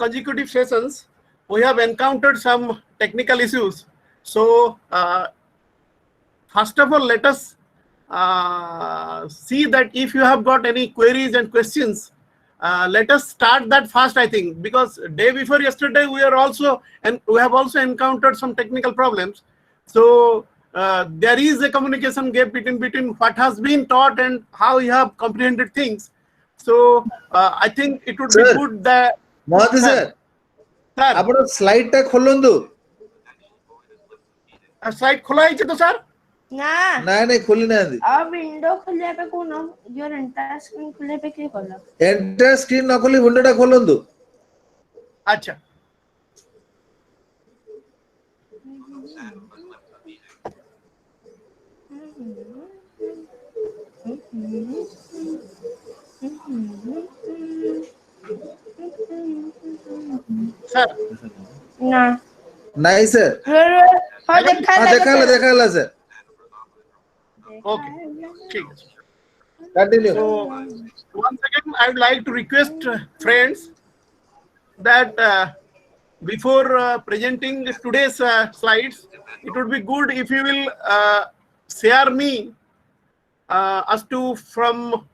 consecutive sessions, we have encountered some technical issues. So first of all, let us see that if you have got any queries and questions, let us start that fast, I think, because day before yesterday we have also encountered some technical problems. So there is a communication gap between what has been taught and how you have comprehended things. So I think it would be good that sir, आपन slide टा खोलंदु slide खोला है तो sir ना नहीं खोली नहीं अब विंडो खोलिया पे कोन जो एंटायर स्क्रीन खोले पे क्लिक करला एंटायर स्क्रीन ना खोली विंडो टा खोलंदु अच्छा सर ना नहीं सर हां देखा ला सर okay ठीक है continue so once again I would like to request friends that before presenting today's slides, it would be good if you will share me as to from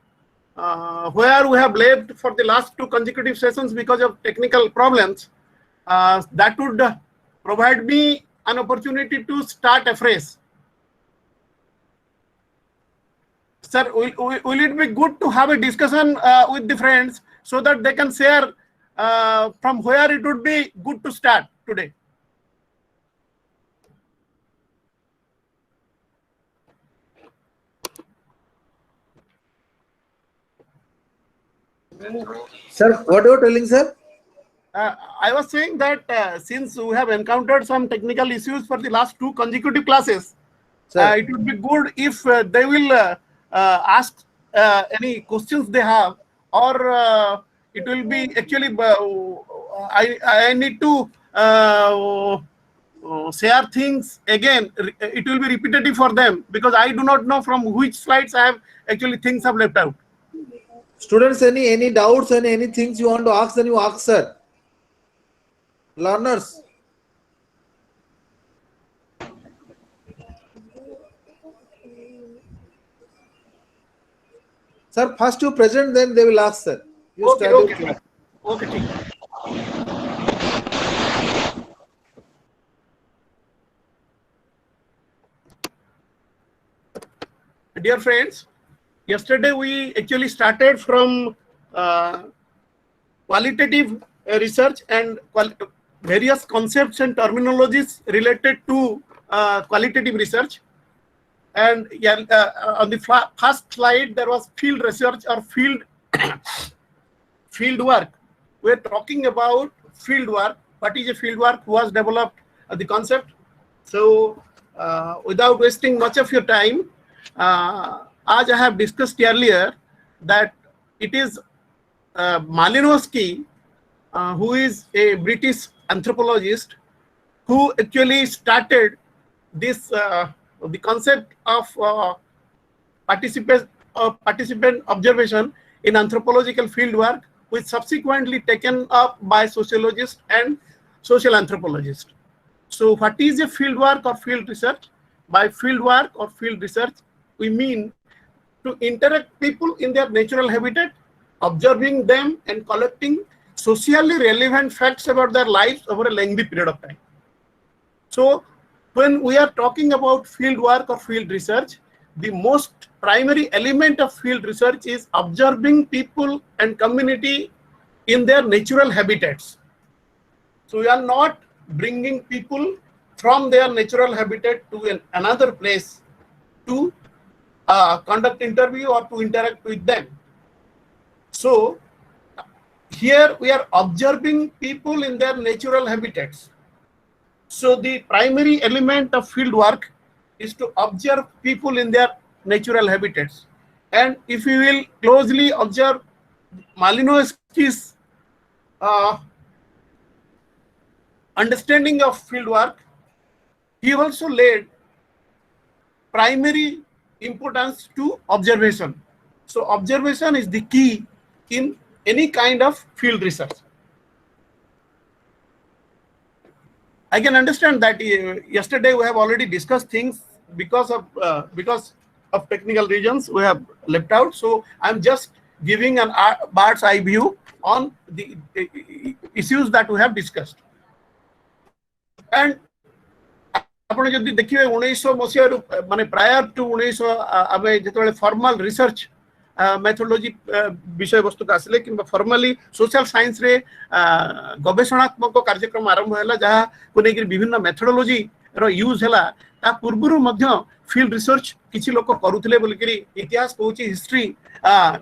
where we have left for the last 2 consecutive sessions because of technical problems. That would provide me an opportunity to start afresh. Sir, will it be good to have a discussion with the friends so that they can share from where it would be good to start today? Sir, what you are telling, sir? I was saying that since we have encountered some technical issues for the last 2 consecutive classes, it would be good if they will ask any questions they have, or it will be actually I need to share things again. It will be repetitive for them because I do not know from which slides I have actually things have left out. Students, any doubts and any things you want to ask, then you ask, sir. Learners. Sir, first you present, then they will ask, sir. You Okay, okay. Okay. Dear friends, yesterday we actually started from qualitative research and various concepts and terminologies related to qualitative research. And on the first slide, there was field research or field work. We're talking about field work. What is a field work? Who has developed the concept? So without wasting much of your time, as I have discussed earlier, that it is Malinowski, who is a British anthropologist, who actually started this the concept of participant observation in anthropological field work, which subsequently taken up by sociologists and social anthropologists. So what is a field work or field research? By field work or field research, we mean to interact people in their natural habitat, observing them and collecting socially relevant facts about their lives over a lengthy period of time. So when we are talking about field work or field research, the most primary element of field research is observing people and community in their natural habitats. So we are not bringing people from their natural habitat to another place to conduct interview or to interact with them. So here we are observing people in their natural habitats. So the primary element of field work is to observe people in their natural habitats. And if you will closely observe Malinowski's understanding of field work, he also laid primary importance to observation. So observation is the key in any kind of field research. I can understand that yesterday we have already discussed things because of technical reasons we have left out. So I'm just giving an bird's eye view on the issues that we have discussed. And आपण जदि देखिए 1900 मसिया माने prior to 1900 आमे जेतबेले formal research methodology विषय वस्तु का आसले कि फॉर्मली सोशल साइंस रे गवेषणात्मक कार्यक्रम आरंभ होला जहा को नेकि विभिन्न मेथोडोलॉजी रो यूज होला ता पूर्वरु मध्य फील्ड रिसर्च किछि लोक करूथिले बोली करी इतिहास कहूची history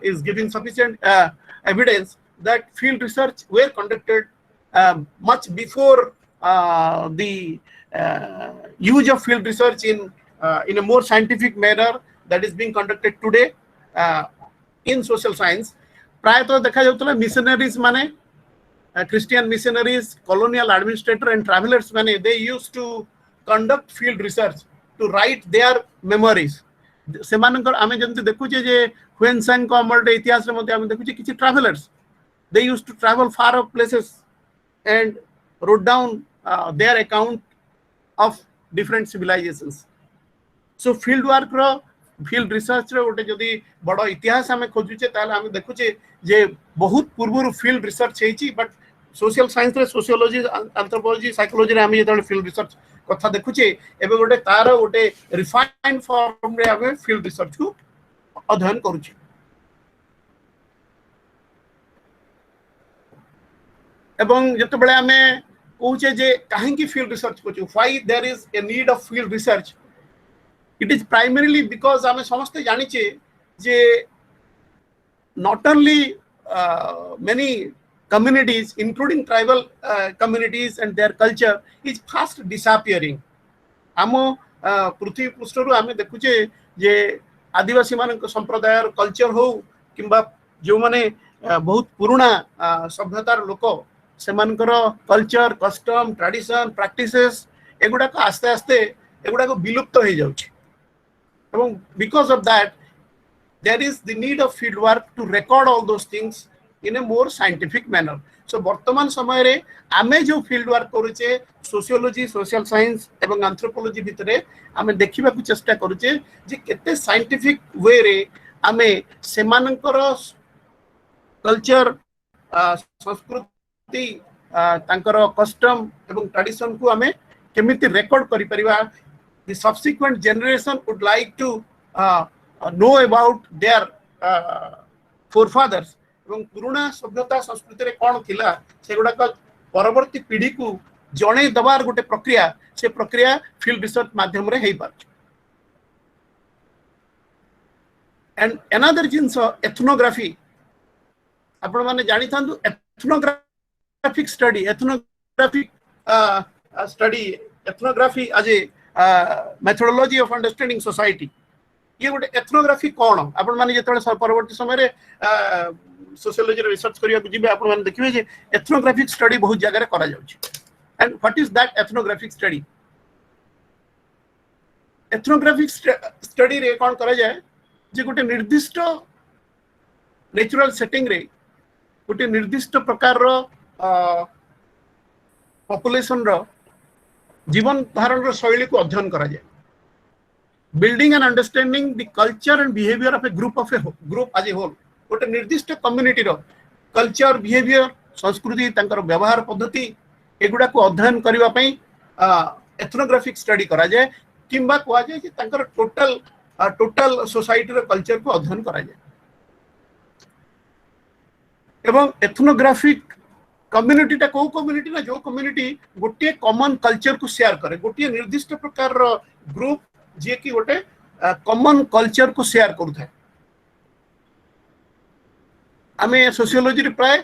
is giving sufficient evidence that field research were conducted much before the use of field research in a more scientific manner that is being conducted today in social science. प्रायतः देखा जाउतला missionaries माने Christian missionaries, colonial administrator and travelers माने they used to conduct field research to write their memories. सेमानकर आमे जंती देखुचे जे Hiuen Tsang को अमर इतिहास रे मध्ये आमे देखुचे किछि travelers they used to travel far off places and wrote down their account of different civilizations. So field work ro field research रो गोटे जदि बड़ इतिहास आमे खोजुचे ताले आमे देखुचे जे बहुत पूर्वरु field research हेची बट सोशल साइंस रे सोशियोलॉजी एंथ्रोपोलॉजी साइकोलॉजी रे आमे जेतले field research कथा देखुचे एबे गोटे तार गोटे रिफाइंड फॉर्म रे आमे field research को अध्ययन करूचे. एवं जतबेले आमे कहूचे जे काहे की field research कोछु why there is a need of field research. It is primarily because आमे समस्ते जानिचे जे not only many communities including tribal communities and their culture is fast disappearing. आमो पृथ्वी पृष्ठरु आमे देखुचे जे आदिवासी मानक संप्रदाय कल्चर हो किंबा जो माने बहुत पुराना सभ्यतार लोक सेमानकर कल्चर कस्टम ट्रेडिशन प्रैक्टिसेस एगुडा को आस्ते आस्ते एगुडा को विलुप्त हो जाउछि. एवं because of that there is the need of field work to record all those things in a more scientific manner. So वर्तमान समय रे आमे जो field work करूचे सोशियोलॉजी सोशल साइंस एवं एंथ्रोपोलॉजी भितरे आमे देखिबा को चेष्टा करूचे जे केते साइंटिफिक वे रे आमे सेमानकर कल्चर संस्कृति तांकर कस्टम एवं ट्रेडिशन को आमे केमिति रेकॉर्ड करि परिबा. The subsequent generation would like to know about their forefathers एवं पुराना सभ्यता संस्कृति रे कोन थिला सेगुडा का परवर्ती पीढ़ी को जणे दबार गोटे प्रक्रिया से प्रक्रिया फील्ड रिसर्च माध्यम रे हेई पार. एंड अनदर जिंस एथनोग्राफी आपण माने जानि थांदु एथनोग्राफिक स्टडी एथनोग्राफी आज ए मेथोडोलॉजी ऑफ अंडरस्टैंडिंग सोसाइटी. ये गोटे एथनोग्राफी कोन आपण माने जेतले परवर्ती समय रे सोशियोलॉजी रिसर्च करिया को जिबे आपण माने देखिबे जे एथनोग्राफिक स्टडी बहुत जगह रे करा जाउछि. And what is that ethnographic study. Ethnographic study रे कोन करा जाय जे गोटे निर्दिष्ट नेचुरल सेटिंग रे गोटे निर्दिष्ट प्रकार रो पॉपुलेशन रो जीवन धारण शैली को अध्ययन करा जाए. Building and understanding the culture and behaviour of a group as a whole गोटे निर्दिष्ट कम्युनिटी रो कल्चर बिहेवियर संस्कृति तांकर व्यवहार पद्धति एगुडा को अध्ययन करिवा पई एथनोग्राफिक स्टडी करा जाए किंबा कोआ जाए कि तांकर टोटल सोसाइटी रो कल्चर को अध्ययन करा जाए. एवं एथनोग्राफिक कम्युनिटी टा को कम्युनिटी ना जो कम्युनिटी गोटे कॉमन कल्चर को शेयर करे गोटे निर्दिष्ट प्रकार रो ग्रुप जे कि गोटे कॉमन कल्चर को शेयर करथाय. आमे सोशियोलॉजी रे प्राय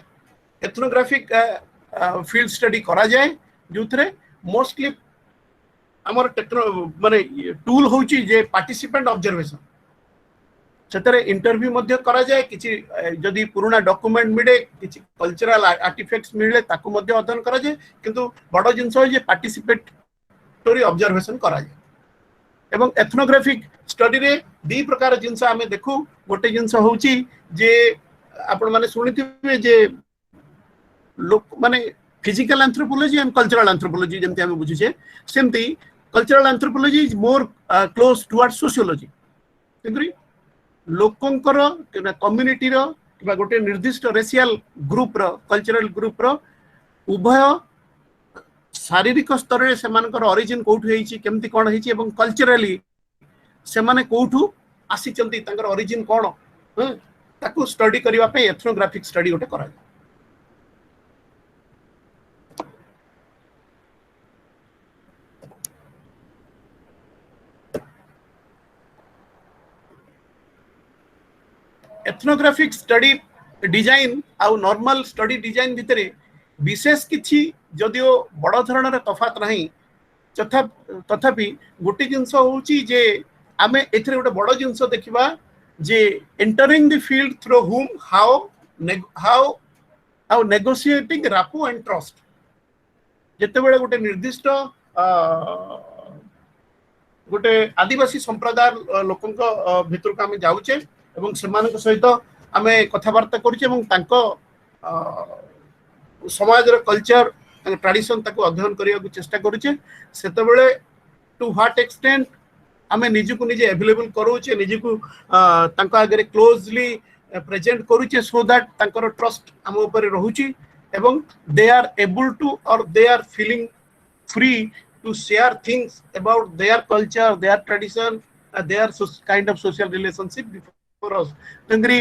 एथनोग्राफिक फील्ड स्टडी करा जाए जोथरे मोस्टली हमर माने टूल होची जे पार्टिसिपेंट ऑब्जर्वेशन सेतरे इंटरव्यू मध्य करा जाए किछि जदि पुराना डॉक्यूमेंट मिले किछि कल्चरल आर्टिफैक्ट्स मिले ताकु मध्य अध्ययन करा जाए किंतु बड़ जिंस जे पार्टिसिपेटरी ऑब्जर्वेशन करा जाए. एवं एथनोग्राफिक स्टडी रे दी प्रकार जिंस आमे देखु गोटे जिंस होची जे आपण माने सुनिथिबे जे लोक माने physical anthropology and cultural anthropology जेमती आमे बुझुचे सेमती cultural anthropology is more close towards sociology तेकरी लोकंकर कम्युनिटी रो कि गोटे निर्दिष्ट रेशियल ग्रुप रो कल्चरल ग्रुप रो उभय शारीरिक स्तर रे सेमानकर ओरिजिन कोठु हेछि केमती कोन हेछि एवं कल्चरली सेमाने कोठु आसी चंती तांकर ओरिजिन कोन ताकू स्टडी करबा पे एथनोग्राफिक स्टडी गोटे करा एथनोग्राफिक स्टडी डिजाइन आउ नॉर्मल स्टडी डिजाइन भितरे विशेष किछि जदियो बड़ धरणर तफात नाही तथापि गोटे जिंस होउची जे आमे एथरे गोटे बड़ जिंस देखिबा जे entering the field through whom how negotiating rapport and trust जेते बेले गोटे निर्दिष्ट गोटे आदिवासी संप्रदाय लोकंक भितर को आमे जाउचे एवं सेमानक सहित आमे कथावार्ता करूचे एवं तांको समाज रो कल्चर ट्रेडिशन ताको अध्ययन करिया को चेष्टा करूचे सेते बेले टू व्हाट एक्सटेंट आमे निज को निजे अवेलेबल करूचे निज को तांको आगे क्लोजली प्रेजेंट करूचे सो दैट तांकर ट्रस्ट हम ऊपर रहूची एवं दे आर एबल टू और they are feeling free to share things about their culture, their tradition, their kind of social relationship before us. तेंगरी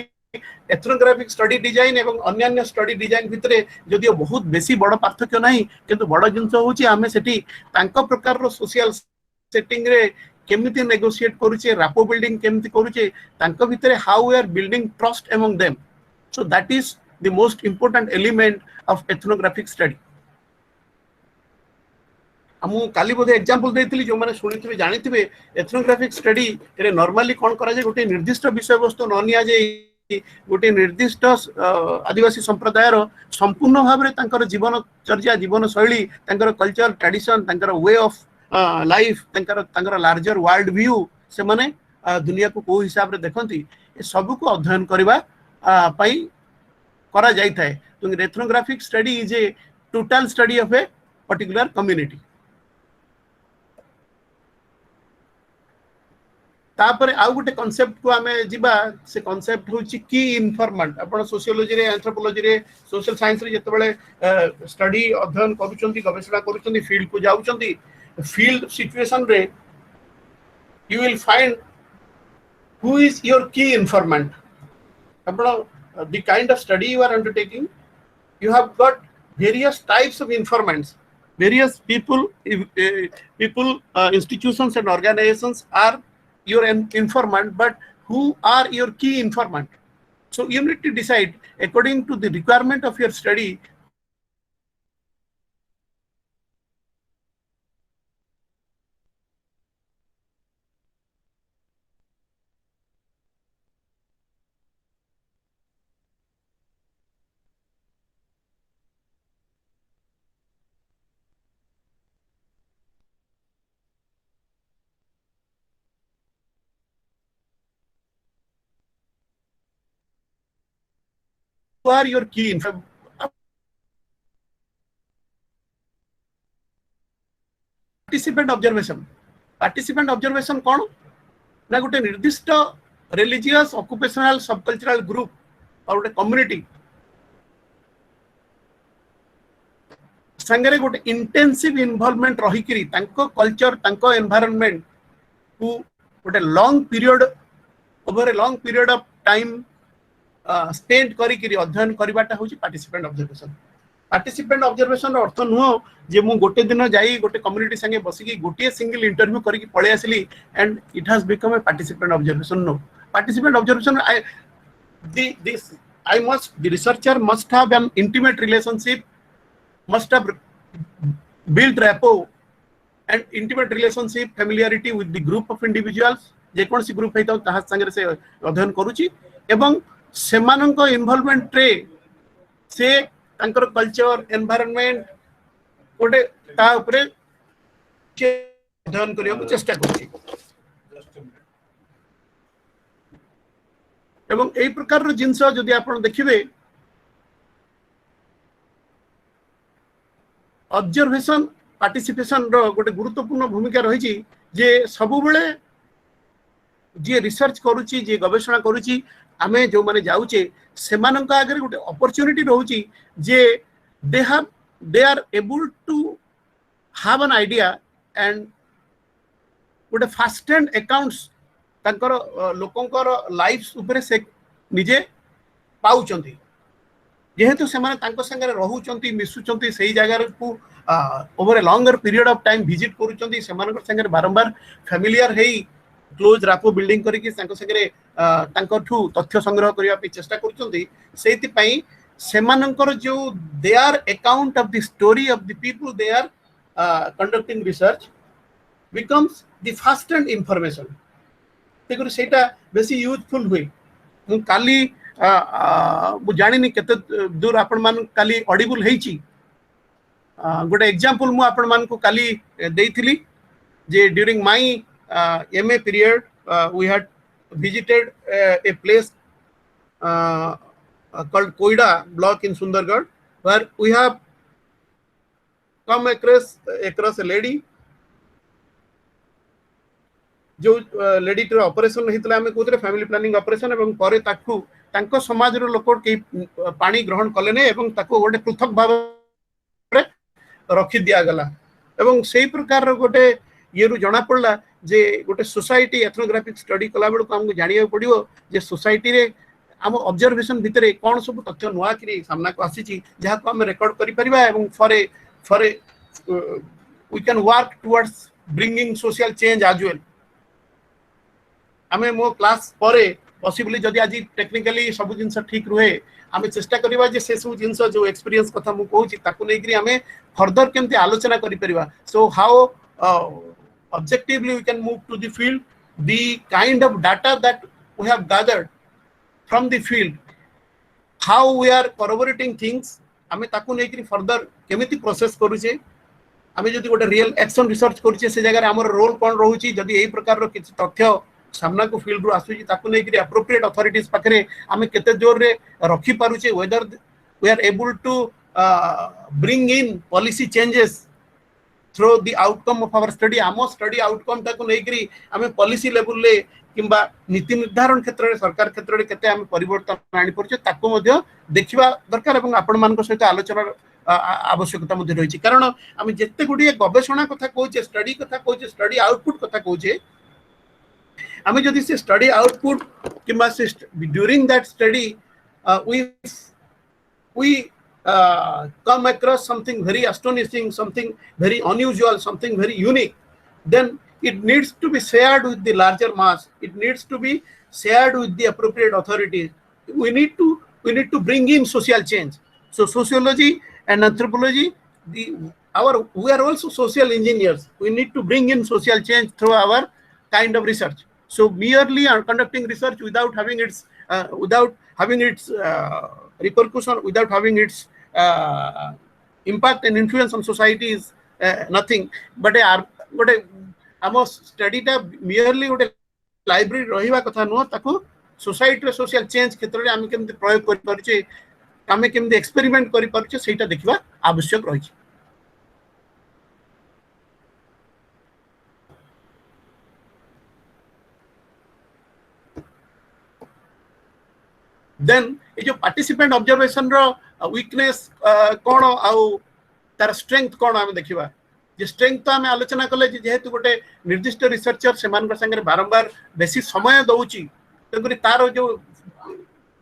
एथनोग्राफिक स्टडी डिजाइन एवं अन्य स्टडी डिजाइन भितरे जदियो बहुत बेसी बड़ पार्थक्य नाही किंतु बड़ जिंस होची आमे सेठी तांको प्रकार रो सोशल सेटिंग रे केमिति नेगोशिएट करूचे रैपो बिल्डिंग केमिति करूचे तांको भितरे how we are building trust among them so that is the most important element of ethnographic study हम काली बोधे एग्जांपल देथिली जो माने सुनिथिबे जानिथिबे एथनोग्राफिक स्टडी रे नॉर्मली कोन करा जे गोटे निर्दिष्ट विषय वस्तु न निया जे गोटे निर्दिष्ट आदिवासी संप्रदायर संपूर्ण भाव रे तांकर जीवन चर्या जीवन शैली तांकर कल्चर ट्रेडिशन तांकर वे ऑफ लाइफ तांकर लार्जर वर्ल्ड व्यू से माने दुनिया को को हिसाब रे देखंती ए सब को अध्ययन करबा पई करा जाई थाए तो ethnographic study is a total study of a particular community तापर आउ गोटे कांसेप्ट को आमे जिबा से कांसेप्ट होची की इन्फॉर्मेंट आपण सोशियोलॉजी रे एंथ्रोपोलॉजी रे सोशल साइंस रे जते बेले स्टडी अध्ययन करूचंती गवेषणा करूचंती फील्ड को जाउचंती फील्ड सिचुएशन रे you will find who is your key informant आपण the kind of study you are undertaking you have got various types of informants various people institutions and organizations are your informant but who are your key informant so you need to decide according to the requirement of your study who are your key participant observation कौन ना गोटे निर्दिष्ट religious occupational सबकल्चरल group और गोटे community संगे गोटे intensive involvement रही करी तांको कल्चर तांको एनवायरनमेंट को गोटे long period over a long period of time spend करी अध्ययन करवाटा हूँ पार्टिसिपेंट ऑब्जर्वेशन अर्थ नुह जे मु गोटे दिन जाई गोटे कम्युनिटी संगे बसिकी गोटे सिंगल इंटरव्यू करके पळे आसली and it has become a participant observation no participant observation I must the researcher must have an intimate relationship must have built rapport and intimate relationship familiarity with the group of individuals जे कोन सी group हेता ताहा संगे से अध्ययन करूची एवं सेमानंको इन्वॉल्वमेंट रे से तांकर कल्चर एनवायरनमेंट कोटे ता ऊपर के अध्ययन करियो को चेष्टा करूची एवं एई प्रकार रो जिंस जदि आपण देखिबे ऑब्जर्वेशन पार्टिसिपेशन रो गोटे गुरुत्वपूर्ण भूमिका रही जे सबु बेले जे रिसर्च करूची जे गवेषणा करूची आमे जो माने जाउचे सेमानक आगे गोटे अपॉर्चुनिटी रहउची जे they are able to have an idea and गोटे फास्ट एंड अकाउंट्स तांकर लोकंकर लाइफ ऊपर से निजे पाउचंती जेहेतु सेमाने तांको संगे रहउचंती मिसुचंती सेही जगह को over a longer period of time visit करूचंती सेमानकर संगे बारंबार फैमिलियर हेई क्लोज रापो बिल्डिंग करिकि तांको संगे तांको ठू तथ्य संग्रह करिया पे चेष्टा करूचंती सेति पई सेमानकर जो they are account of the story of the people they are conducting research becomes the first hand information तेकर सेटा बेसी यूजफुल हुई मु काली मु जानिनी केते दूर आपण मान काली ऑडिबल हेची गोटे एग्जांपल मु आपण मान को काली देइथिली जे during my MA period we had visited a place called Koida block in Sundargarh where we have come across a lady जो लेडी टर ऑपरेशन हितला हमें कोतरे फैमिली प्लानिंग ऑपरेशन एवं परे ताकू तांको समाज रो लोक के पानी ग्रहण कले ने एवं ताको गोटे पृथक भाव रे रखि दिया गला एवं सेही प्रकार रो गोटे ये रु जणा पड़ला जे गोटे सोसाइटी एथनोग्राफिक स्टडी कला बेल को हमको जानिया पड़ियो जे सोसाइटी रे हम ऑब्जर्वेशन भितरे कोन सब तथ्य नुआ करी सामना को आसी छी जहा को हम रिकॉर्ड करि परिबा एवं for a we can work towards bringing social change as well आमे मो क्लास परे पॉसिबली जदि आज टेक्निकली सब जिंस ठीक रुहे आमे चेष्टा करिबा जे से सब जिंस जो एक्सपीरियंस कथा मु कहूची ताकू नै करी आमे फर्दर केमते आलोचना करि परिबा so how objectively we can move to the field the kind of data that we have gathered from the field how we are corroborating things आमे ताकू नै करी फर्दर केमिति प्रोसेस करूचे आमे जदि गोटे रियल एक्शन रिसर्च करूचे से जगह हमर रोल कोन रहूची जदि एही प्रकार रो किछ तथ्य सामना को फील्ड रो आसुची ताकू नै करी एप्रोप्रिएट अथॉरिटीज पाखरे आमे केते जोर रे रखी पारुचे whether we are able to bring in policy changes through the outcome of our study आमो स्टडी आउटकम ताकू नै करी आमे पॉलिसी लेवल ले किंबा नीति निर्धारण क्षेत्र रे सरकार क्षेत्र रे केते आमे परिवर्तन आनि परचे ताकू मध्ये देखिबा दरकार एवं आपण मानको सहित आलोचना आवश्यकता मध्ये रहिछि कारण आमे जत्ते गुडी गवेषणा कथा कहूचे स्टडी कथा कहूचे स्टडी आउटपुट कथा कहूचे आमे जदि से स्टडी आउटपुट किंबा से during that study we come across something very astonishing, something very unusual, something very unique, then it needs to be shared with the larger mass, it needs to be shared with the appropriate authorities. We need to bring in social change. So sociology and anthropology, we are also social engineers. We need to bring in social change through our kind of research. So merely conducting research without having its repercussion, without having its impact and influence on society is nothing. But our study ta merely gote library रहिबा कथा न ताको society रे social change क्षेत्र रे हम केमते प्रयोग करि परछे कामे केमते एक्सपेरिमेंट करि परछे सेटा देखिबा आवश्यक रही छै. देन ये जो पार्टिसिपेंट ऑब्जर्वेशन रो वीकनेस कोन आउ तार स्ट्रेंथ कोन हम देखिबा जे स्ट्रेंथ तो हम आलोचना कले जेहेतु गोटे निर्दिष्ट रिसर्चर सेमान संगे बारंबार बेसी समय दउची तकरी तार जो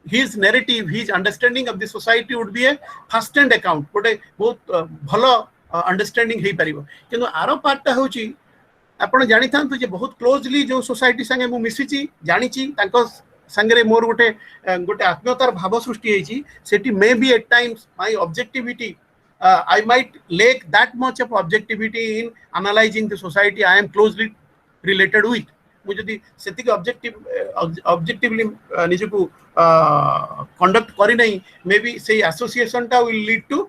his narrative, his understanding of the society would be a first hand account गोटे बहुत भलो अंडरस्टैंडिंग हे परिबो किंतु आरो पार्टटा होची आपण जानि थांतु जे बहुत क्लोजली जो सोसाइटी संगे मु मिसिची जानिची तांको संगे मोर गोटे आत्मीयतार भाव सृष्टि हेची सेटी may be at times my objectivity I might lack that much of objectivity in analyzing the society I am closely related with. मुझे दी सेति के ऑब्जेक्टिवली निजको कंडक्ट करी नहीं मे बी से एसोसिएशन टा will lead to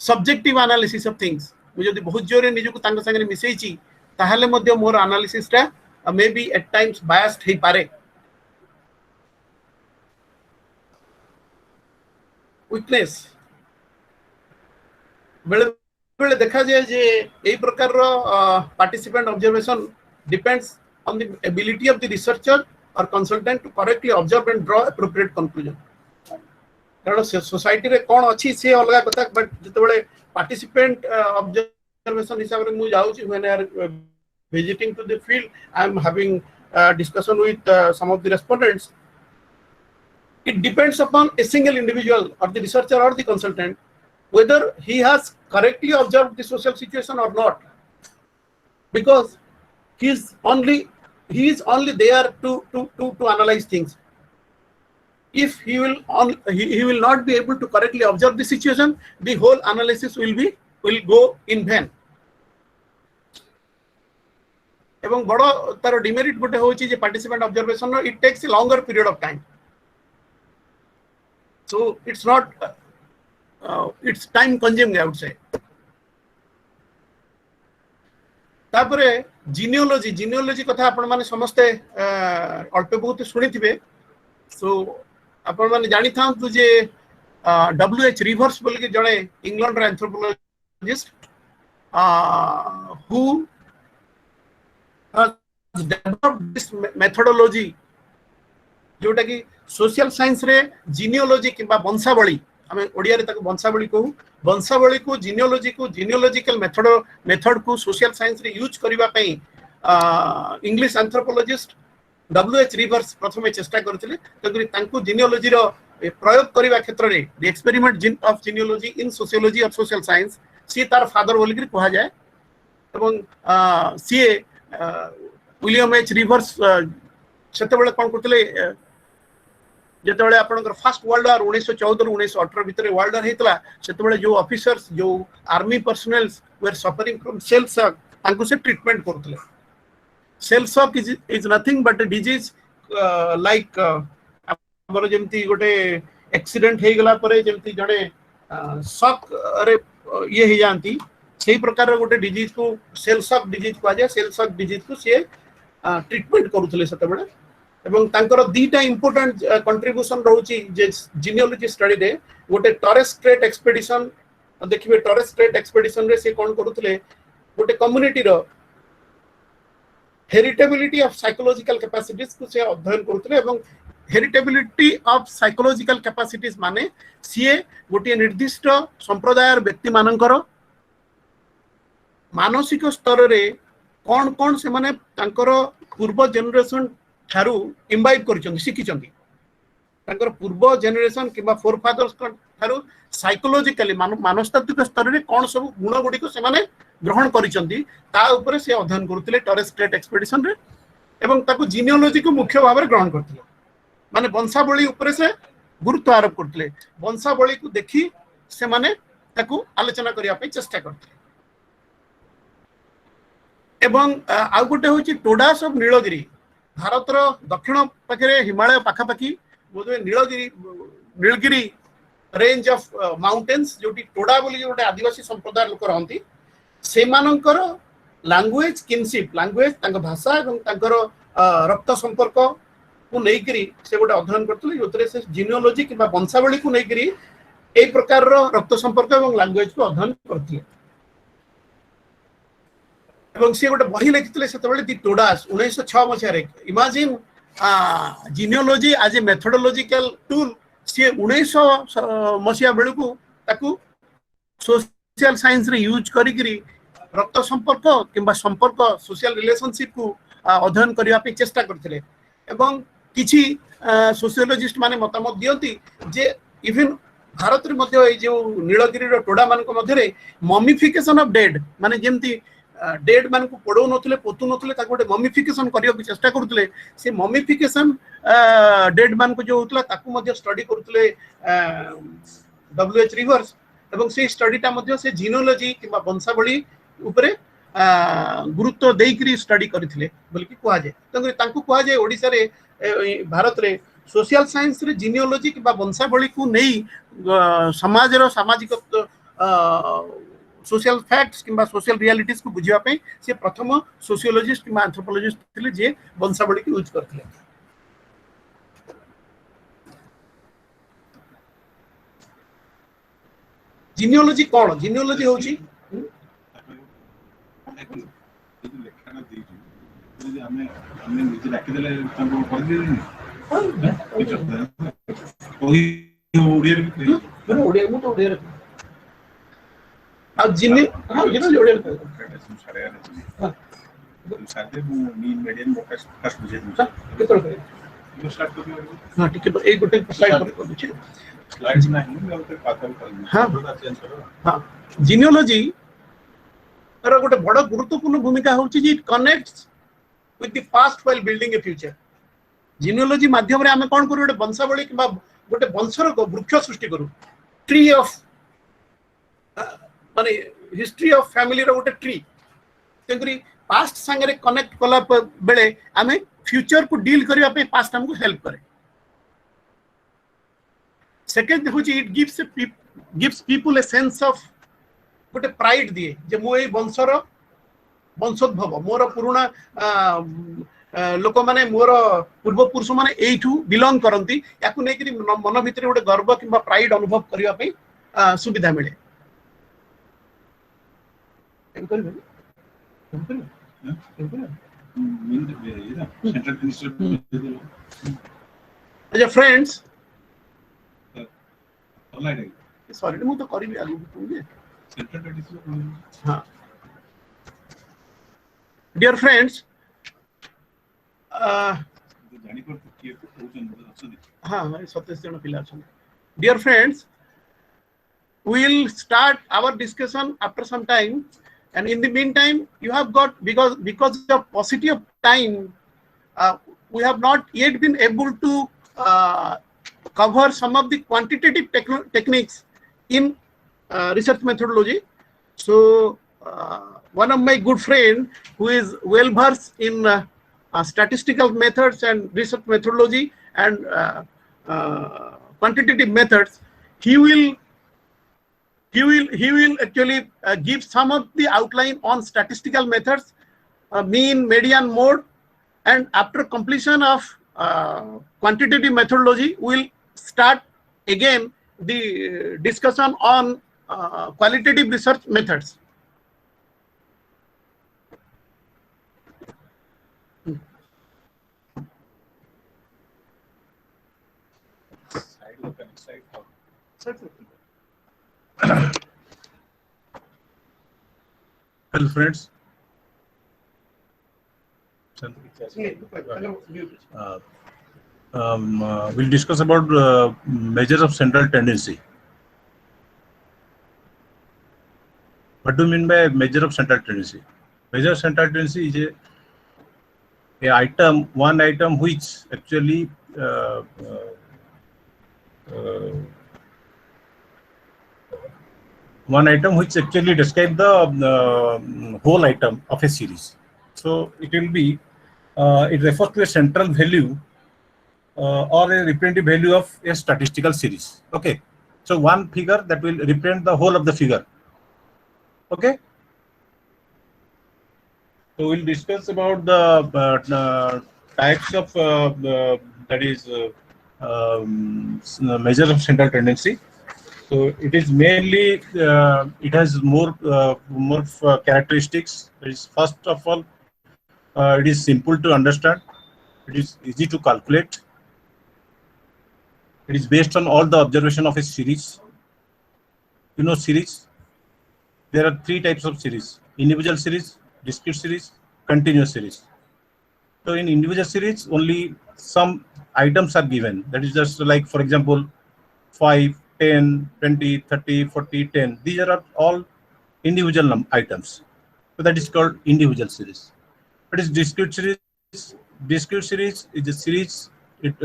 subjective analysis of things मुझे दी बहुत जोरे निजको तांग संगे मिसैची ताहाले मध्ये मोर एनालिसिस टा may be at times biased हे पारे. वीकनेस बेले बेले देखा जाए जे एई प्रकार रो participant observation depends on the ability of the researcher और consultant to correctly observe and draw appropriate conclusion कारण सोसाइटी रे कोन अछि से अलगा कथा बट जतबेले पार्टिसिपेंट ऑब्जर्वेशन हिसाब रे मु जाउ छी when are visiting to the field I am having discussion with some of the respondents. It depends upon a single individual or the researcher or the consultant whether he has correctly observed the social situation or not, because he is only there to analyze things. If he will not be able to correctly observe the situation, the whole analysis will go in vain. एवं बड़ तार demerit गोटे होची जे participant observation it takes a longer period of time, so it's not it's time consuming I would say. तापरे genealogy कथा आपण माने समस्ते अल्प बहुत सुनिथिबे. सो आपण माने जानि थांतु जे W.H. रिवर्स बोल के जणे इंग्लैंड रे anthropologist who developed this methodology जोटा कि सोशल साइंस रे जीनियोलॉजी किबा वंशावली हमें ओडिया रे ताको वंशावली कहू. वंशावली को जीनियोलॉजिकल मेथड को सोशल साइंस रे यूज करबा पई इंग्लिश एंथ्रोपोलॉजिस्ट W.H. रिवर्स प्रथमे चेष्टा करथिले. तकरी तांको जीनियोलॉजी रो प्रयोग करबा क्षेत्र रे the experiment of genealogy in sociology और सोशल साइंस सी तार फादर बोली कि कहा जाए. एवं सी विलियम एच रिवर्स सेते बेले कोन करथिले जेते बेले आपनकर फर्स्ट वर्ल्ड वार 1914 1918 भितरे वर्ल्ड वार हेतला सेते बेले जो ऑफिसर्स जो army personnels were suffering from shell shock तांको से ट्रीटमेंट करथिले. Shell shock is nothing but a disease like हमर जेमती गोटे एक्सीडेंट हे गेला परे जेमती जणे शॉक रे ये हे जानती सही प्रकार गोटे डिजीज को सेल शॉक डिजीज कहा जाए. सेल शॉक डिजीज को से ट्रीटमेंट करूथले सेते बेले एवं तांकर दीटा इंपोर्टेंट कंट्रीब्यूशन रहउची जे जीनियोलॉजी स्टडी रे गोटे टॉरेस स्ट्रेट एक्सपेडिशन देखिबे. टॉरेस स्ट्रेट एक्सपेडिशन रे से कोन करूथले गोटे कम्युनिटी रो हेरिटेबिलिटी ऑफ साइकोलॉजिकल कैपेसिटीज को से अध्ययन करूथले एवं हेरिटेबिलिटी ऑफ साइकोलॉजिकल कैपेसिटीज माने सी गोटे निर्दिष्ट संप्रदायर व्यक्ति मानकर मानसिक स्तर रे कौन कौन से माने तांकर पूर्व जनरेशन थारू इम्बाइब करिसंती सिखिसंती. तांकर पूर्व जनरेशन किबा फोर फादर्स थारू साइकोलॉजिकली मानसतात्विक स्तर रे कौन सब गुण गुडी को से माने ग्रहण करिसंती ता ऊपर से अध्ययन करथिले टॉरेस स्ट्रेट एक्सपेडिशन रे एवं ताकू जीनियोलॉजी को मुख्य भाव रे ग्रहण करथिले. माने वंशावली ऊपर से गुरुत्व आरोप करथिले. वंशावली को देखि से माने ताकू आलोचना करिया पे चेष्टा करथिले. एवं आउ गोटे होची टोडास ऑफ नीलगिरी भारत रो दक्षिण पाखरे हिमालय पाखापाखी बोधे नीलगिरी रेंज ऑफ माउंटेन्स जोटी टोडा बोली गोटे आदिवासी संप्रदाय लोक रहंती से मानकर लैंग्वेज किनशिप लैंग्वेज तांको भाषा एवं तांकर रक्त संपर्क को नेकरी से गोटे अध्ययन करथले जोतरे से जीनियोलॉजी किबा वंशावली को नेकरी ए प्रकार रो रक्त संपर्क एवं लैंग्वेज को अध्ययन करथले. एवं से गोटे बही लिखिले सेते बेले दि टोडास 1906 मसिया रे. Imagine genealogy as a methodological tool से 1900 मसिया बेलू को ताकू सोशल साइंस रे यूज करी रक्त संपर्क किंबा संपर्क सोशल रिलेशनशिप को अध्ययन करिया पे चेष्टा करथिले. एवं किछि सोशियोलॉजिस्ट माने मतामत दियंती जे इवन भारत रे मध्ये ए जो नीलगिरी रो टोडा मान को मध्ये रे ममिफिकेशन ऑफ डेड माने जेमती डेड मान को पड़ो नथले पोतु नथले ताको गोटे ममिफिकेशन करिया के चेष्टा करथले. से ममिफिकेशन डेड मान को जो होतला ताको मध्ये स्टडी करथले W.H. रिवर्स एवं से स्टडीटा मध्ये से जीनोलॉजी किबा वंशावली ऊपर गुरुत्व देइकरी स्टडी करथिले बोल कि कुआ जाय. तांको कुआ जाय ओडिसा रे भारत रे सोशल साइंस रे जीनियोलॉजी किबा वंशावली को नहीं समाज रो सामाजिक सोशल फैक्ट्स किंबा सोशल रियलिटीज को बुझिया पे से प्रथम सोशियोलॉजिस्ट किंबा एंथ्रोपोलॉजिस्ट थिले जे वंशावली को यूज करथिले. जीनियोलॉजी कोन जीनियोलॉजी होची ଆମେ ନିଜେ ଡାକିଦେଲେ ତାଙ୍କୁ କରିଦେବେନି ଓଡ଼ିଆ ମୁଁ ତ ଓଡ଼ିଆରେ ଆଉ ଜିନି ହଁ ଜିନି ଓଡ଼ିଆରେ କେତେବେଳେ ହଁ ଟିକେ ଏଇ ଗୋଟେ ସ୍ଲାଇଡ୍ ପରେ କରୁଛି ହଁ ହଁ ଜିନିଓଲୋଜି ର ଗୋଟେ ବଡ଼ ଗୁରୁତ୍ୱପୂର୍ଣ୍ଣ ଭୂମିକା ହେଉଛି ଯେ ଇଟ୍ connects with the past while building a future. Genealogy ମାଧ୍ୟମରେ ଆମେ କ'ଣ କରୁ ଗୋଟେ ବଂଶାବଳୀ କିମ୍ବା ଗୋଟେ ବଂଶର ବୃକ୍ଷ ସୃଷ୍ଟି କରୁ ଟ୍ରି ଅଫ୍ ମାନେ ହିଷ୍ଟ୍ରି ଅଫ୍ ଫ୍ୟାମିଲିର ଗୋଟେ ଟ୍ରି ତେଣୁକରି ପାଷ୍ଟ ସାଙ୍ଗରେ କନେକ୍ଟ କଲା ବେଳେ ଆମେ ଫ୍ୟୁଚରକୁ ଡିଲ୍ କରିବା ପାଇଁ ପାଷ୍ଟ ଆମକୁ ହେଲ୍ପ କରେ ସେକେଣ୍ଡ ହେଉଛି ଇଟ୍ gives people a sense of ଗୋଟେ ପ୍ରାଇଡ୍ ଦିଏ ଯେ ମୁଁ ଏଇ ବଂଶର ବଂଶୋଦ୍ଭବ ମୋର ପୁରୁଣା ଲୋକମାନେ ମୋର ପୂର୍ବପୁରୁଷ ମାନେ ଏଇଠୁ ବିଲଙ୍ଗ କରନ୍ତି ୟାକୁ ନେଇକରି ମନ ଭିତରେ ଗୋଟେ ଗର୍ବ କିମ୍ବା ପ୍ରାଇଡ୍ ଅନୁଭବ କରିବା ପାଇଁ ସୁବିଧା ମିଳେ ଆଚ୍ଛା ଫ୍ରେଣ୍ଡସ୍ ସରି ମୁଁ ତ କରିବି ଆଗକୁ ହଁ Dear friends, dear friends, we will start our discussion after some time, and in the meantime, you have got because of paucity of time, we have not yet been able to cover some of the quantitative techniques in research methodology. So. One of my good friend who is well versed in statistical methods and research methodology and quantitative methods, he will actually give some of the outline on statistical methods, mean, median, mode, and after completion of quantitative methodology, we'll start again the discussion on qualitative research methods. Hello friends. We'll discuss about measures of central tendency. What do you mean by measure of central tendency? Measure of central tendency is one item which actually describes the whole item of a series. So it will be it refers to a central value or a representative value of a statistical series. Okay, so one figure that will represent the whole of the figure. Okay, so we'll discuss about the types of that is measure of central tendency. So it is mainly it has more characteristics. It is first of all it is simple to understand. It is easy to calculate. It is based on all the observation of a series. You know series. There are three types of series: individual series, discrete series, continuous series. So in individual series, only some items are given. That is just like, for example, 5, 10, 20, 30, 40, 10. These are all individual items. So that is called individual series. But is discrete series. Discrete series is a series which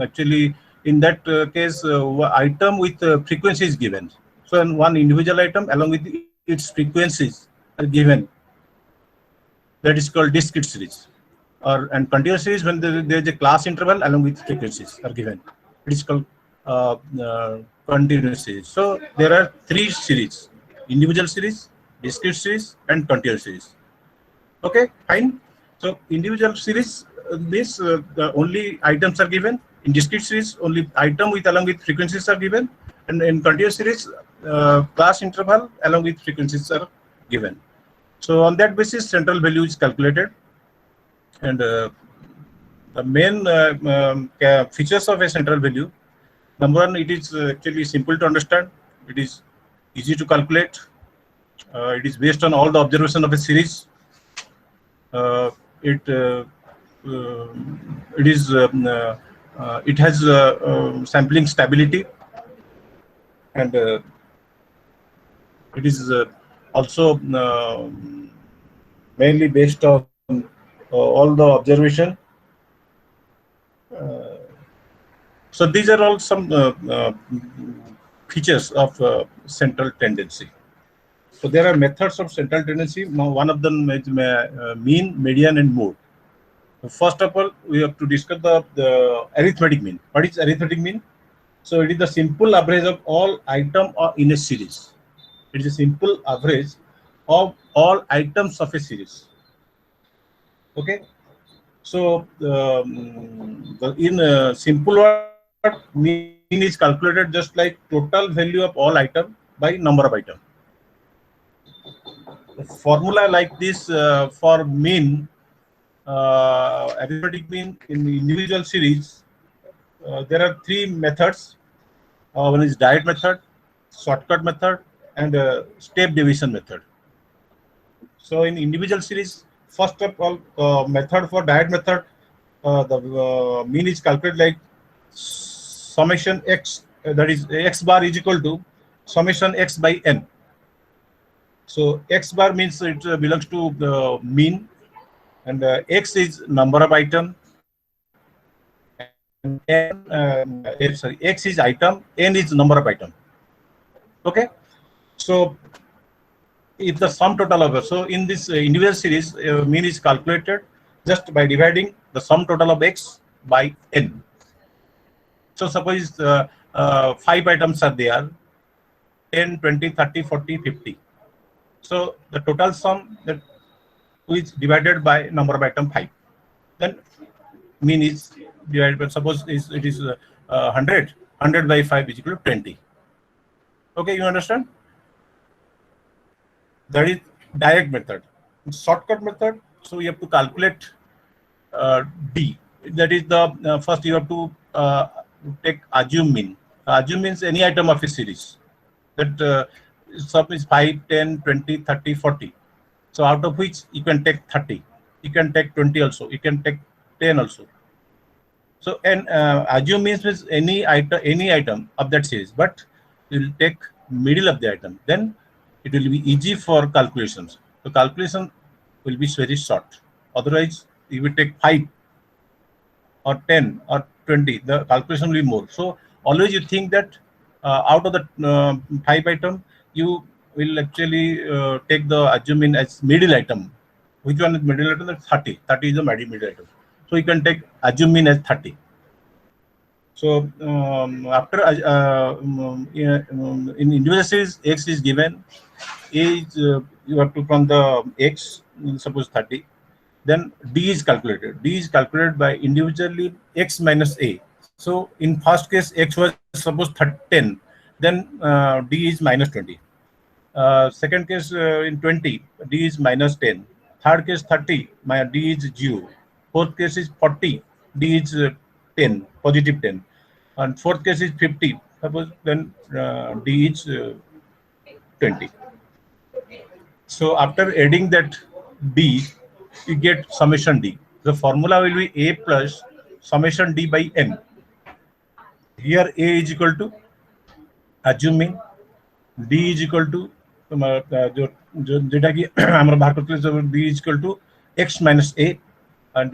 actually in that case item with frequency is given. So in one individual item along with its frequencies are given. That is called discrete series. And continuous series when there is a class interval along with frequencies are given. It is called continuous series. So there are three series: individual series, discrete series, and continuous series. Okay, fine. So individual series means the only items are given. In discrete series, only item with along with frequencies are given, and in continuous series, class interval along with frequencies are given. So on that basis, central value is calculated. And the main features of a central value. Number one, it is actually simple to understand. It is easy to calculate. It is based on all the observation of a series. It has sampling stability, and it is also mainly based on all the observation. So these are all some features of central tendency. So there are methods of central tendency. Now, one of them is mean, median, and mode. So first of all, we have to discuss the arithmetic mean. What is arithmetic mean? So it is the simple average of all items in a series. It is a simple average of all items of a series. Okay. So in simple word, mean is calculated just like total value of all items by number of items. Formula like this for mean, arithmetic mean in the individual series, there are three methods. One is direct method, shortcut method, and step division method. So in individual series, first of all, method for direct method, the mean is calculated like summation x, that is x bar is equal to summation x by n. So x bar means it belongs to the mean, and x is number of item, and x is item, n is number of item. Okay, so if the sum total of, so in this individual series, mean is calculated just by dividing the sum total of x by n. So suppose 5 items are there, 10, 20, 30, 40, 50. So the total sum that is divided by number of item 5. Then mean is divided by, suppose it is 100. 100 by 5 is equal to 20. Okay, you understand? That is direct method. Shortcut method, so you have to calculate D. That is the first you have to take assume mean. Assume means any item of a series. That sum is 5, 10, 20, 30, 40. So out of which you can take 30. You can take 20 also. You can take 10 also. So and assume means any item of that series, but you will take middle of the item. Then it will be easy for calculations. The calculation will be very short. Otherwise, you will take 5 or 10 or 20. The calculation will be more. So always you think that out of the 5 item, you will actually take the assume mean as middle item. Which one is middle item? That's 30. 30 is the middle item. So you can take assume mean as 30. So after in individual series, x is given. A is you have to from the x, suppose 30. Then D is calculated. D is calculated by individually x minus a. So in first case, x was suppose 10. Then D is minus 20. Second case in 20, D is minus 10. Third case 30, my D is 0. Fourth case is 40, D is 10, positive 10. And fourth case is 50, suppose then D is 20. So after adding that D, you get summation D. The formula will be A plus summation D by N. Here A is equal to assuming, D is equal to B is equal to x minus a, and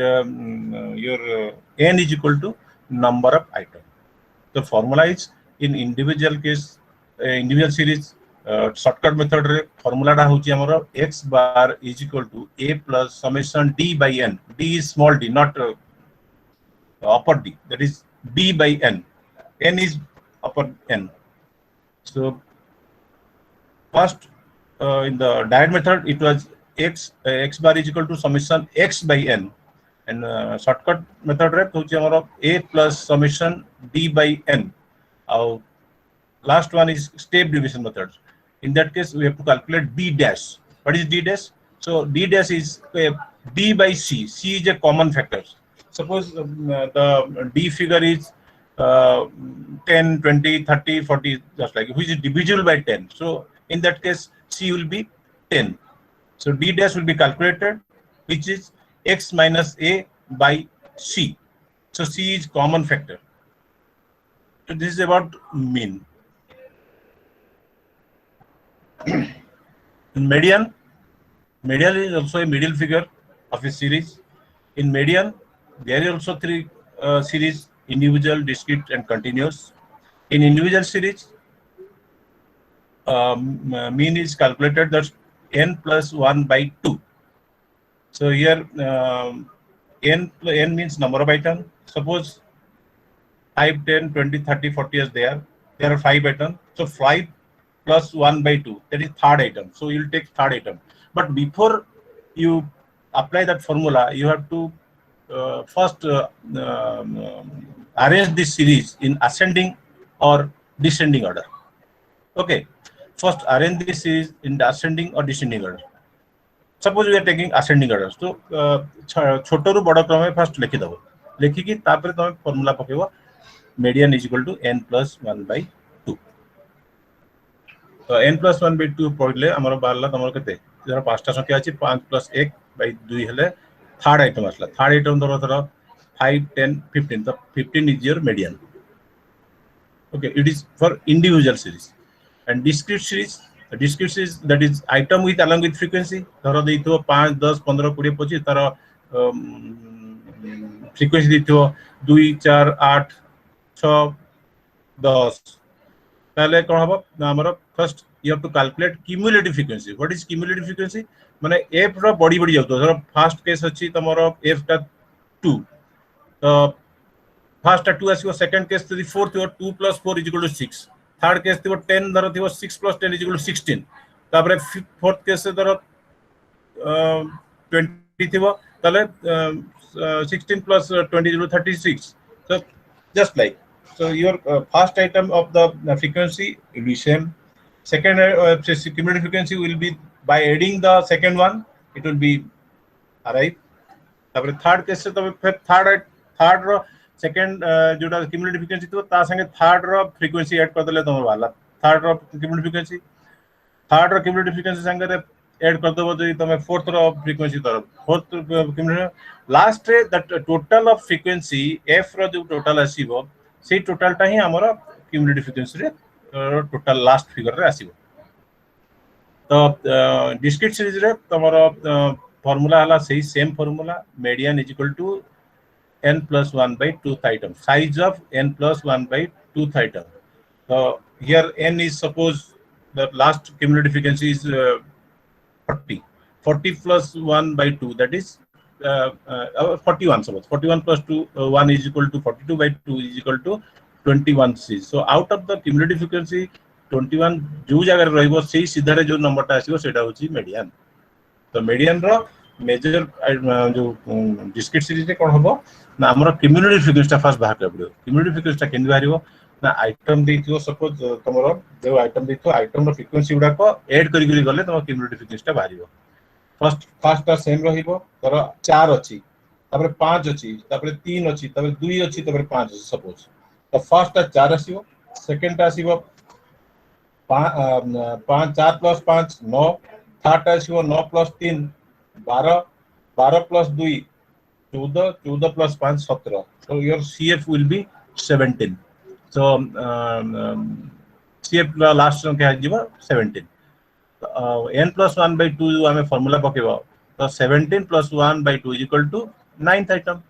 your n is equal to number of items. The formula is in individual case, individual series, shortcut method formula hochi x bar is equal to a plus summation d by n. D is small d, not upper d. That is d by n. N is upper n. So first in the direct method, it was x bar is equal to summation x by n, and shortcut method a plus summation d by n. Last one is step division method. In that case, we have to calculate d dash. What is d dash? So d dash is D by C. C is a common factor. Suppose the D figure is 10, 20, 30, 40, just like, which is divisible by 10. So in that case, C will be 10. So D dash will be calculated, which is X minus A by C. So C is common factor. So this is about mean. In median is also a middle figure of a series. In median, there are also three series: individual, discrete, and continuous. In individual series, mean is calculated, that's n plus 1 by 2. So here n means number of items. Suppose 5, 10, 20, 30, 40 is there. There are 5 items. So 5 plus 1 by 2, that is third item. So you'll take third item. But before you apply that formula, you have to first arrange this series in ascending or descending order. Okay. First arrange this series in the ascending or descending order. Suppose we are taking ascending order. So छोटो रु बड़ क्रम first लिखि दबो. लिखिकी तापर तमे formula पकेबो median is equal to n plus 1 by 2. तो n plus 1 by 2 पड़ले हमर बारला तमर केते जरा पांचटा संख्या अछि 5 plus 1 by 2 हेले थर्ड आइटम असला. थर्ड आइटम धरो 5, 10, 15. तो 15 is your median. Okay, it is for individual series. And discrete series that is item with along with frequency. धरो देइथो 5, 10, 15, 20, 25 तार frequency देइथो 2, 4, 8, 6, 10. ताले कोन हबो ना हमर first you have to calculate cumulative frequency. What is cumulative frequency? माने f रो बड़ी बड़ी जाउतो. धरो फर्स्ट केस अछि तमरो f टा 2. तो फर्स्ट टा 2 आसीबो, सेकंड केस थी 4 थी 2 plus 4 is equal to 6. Third case थी 10 धरो थी 6 plus 10 is equal to 16. तापरे फोर्थ केस से धरो 20 थी ताले 16 plus 20 is equal to 36. So just like, so your first item of the frequency will be same. Second cumulative frequency will be by adding the second one, it will be arrive. तापरे third case से तो फिर third row second जोटा cumulative frequency तो ता संगे third row frequency add कर देले तमर वाला थर्ड रो cumulative frequency संगे ऐड कर देबो जदि तमे फोर्थ रो frequency तरफ फोर्थ cumulative लास्ट रे that total of frequency f रो जो टोटल आसीबो से टोटल ता ही हमर cumulative frequency रे टोटल लास्ट फिगर रे आसीबो. तो डिस्क्रीट सीरीज रे तमर फार्मूला हला सही same formula median is equal to n plus 1 by 2th item, size of n plus 1 by 2th item. So here n is, suppose the last cumulative frequency is 40 plus 1 by 2, that is 41. Suppose 41 plus 2 1 is equal to 42 by 2 is equal to 21 series. So out of the cumulative frequency 21 जो जगह रहिबो सेही सीधा रे जो number टा आसीबो सेटा होची median. तो median रो मेजर जो डिस्क्रीट सीरीज रे कोन हबो ना हमर cumulative frequency टा फर्स्ट बाहर करबो. cumulative frequency टा केन बाहरिबो ना आइटम देइथियो, सपोज तमरो जो आइटम देइथियो आइटम रो फ्रीक्वेंसी गुडा को ऐड करि करि गले तम cumulative frequency टा बाहरिबो. फर्स्ट टा सेम रहिबो. तर 4 अछि, तापर 5 अछि, तापर 3 अछि, तापर 2 अछि, तापर 5 अछि सपोज. तो फर्स्ट टा 4 आसीबो, सेकंड टा आसीबो 5 4 plus 5 9, थर्ड टा आसीबो 9 plus 3 12, 12 plus 2 14, 14 plus 5 17. So your CF will be 17. So CF last संख्या आजिबो 17. n plus 1 by 2 जो हमें फार्मूला पकेबो तो 17 plus 1 by 2 is equal to 9th item.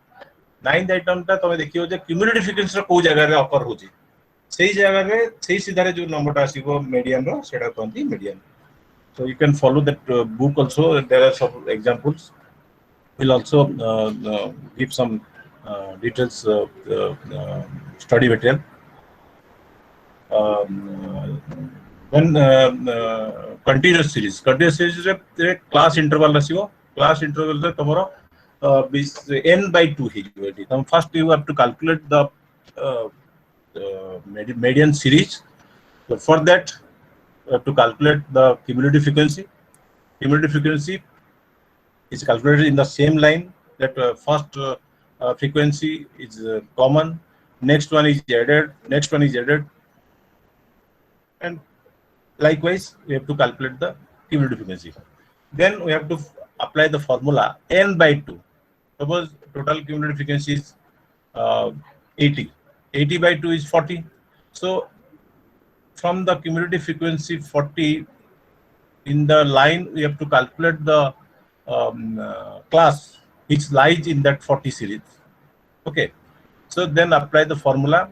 9th item ता तमे देखियो जे cumulative frequency को जगह रे ऑकर होची सही जगह रे सही सीधा रे जो नंबर टा आसीबो median रो सेटा कहंती median. So you can follow that book also. There are some examples. We'll also give some details study material. Then continuous series रे class interval आसीबो. Class interval रे तमरो n by 2 ही. तम first you have to calculate the median series. So for that to calculate the cumulative frequency is calculated in the same line. That first frequency is common, next one is added, next one is added, and likewise we have to calculate the cumulative frequency. Then we have to apply the formula n by 2. Suppose total cumulative frequency is 80. 80 by 2 is 40. So from the cumulative frequency 40, in the line we have to calculate the class which lies in that 40 series. Okay, so then apply the formula.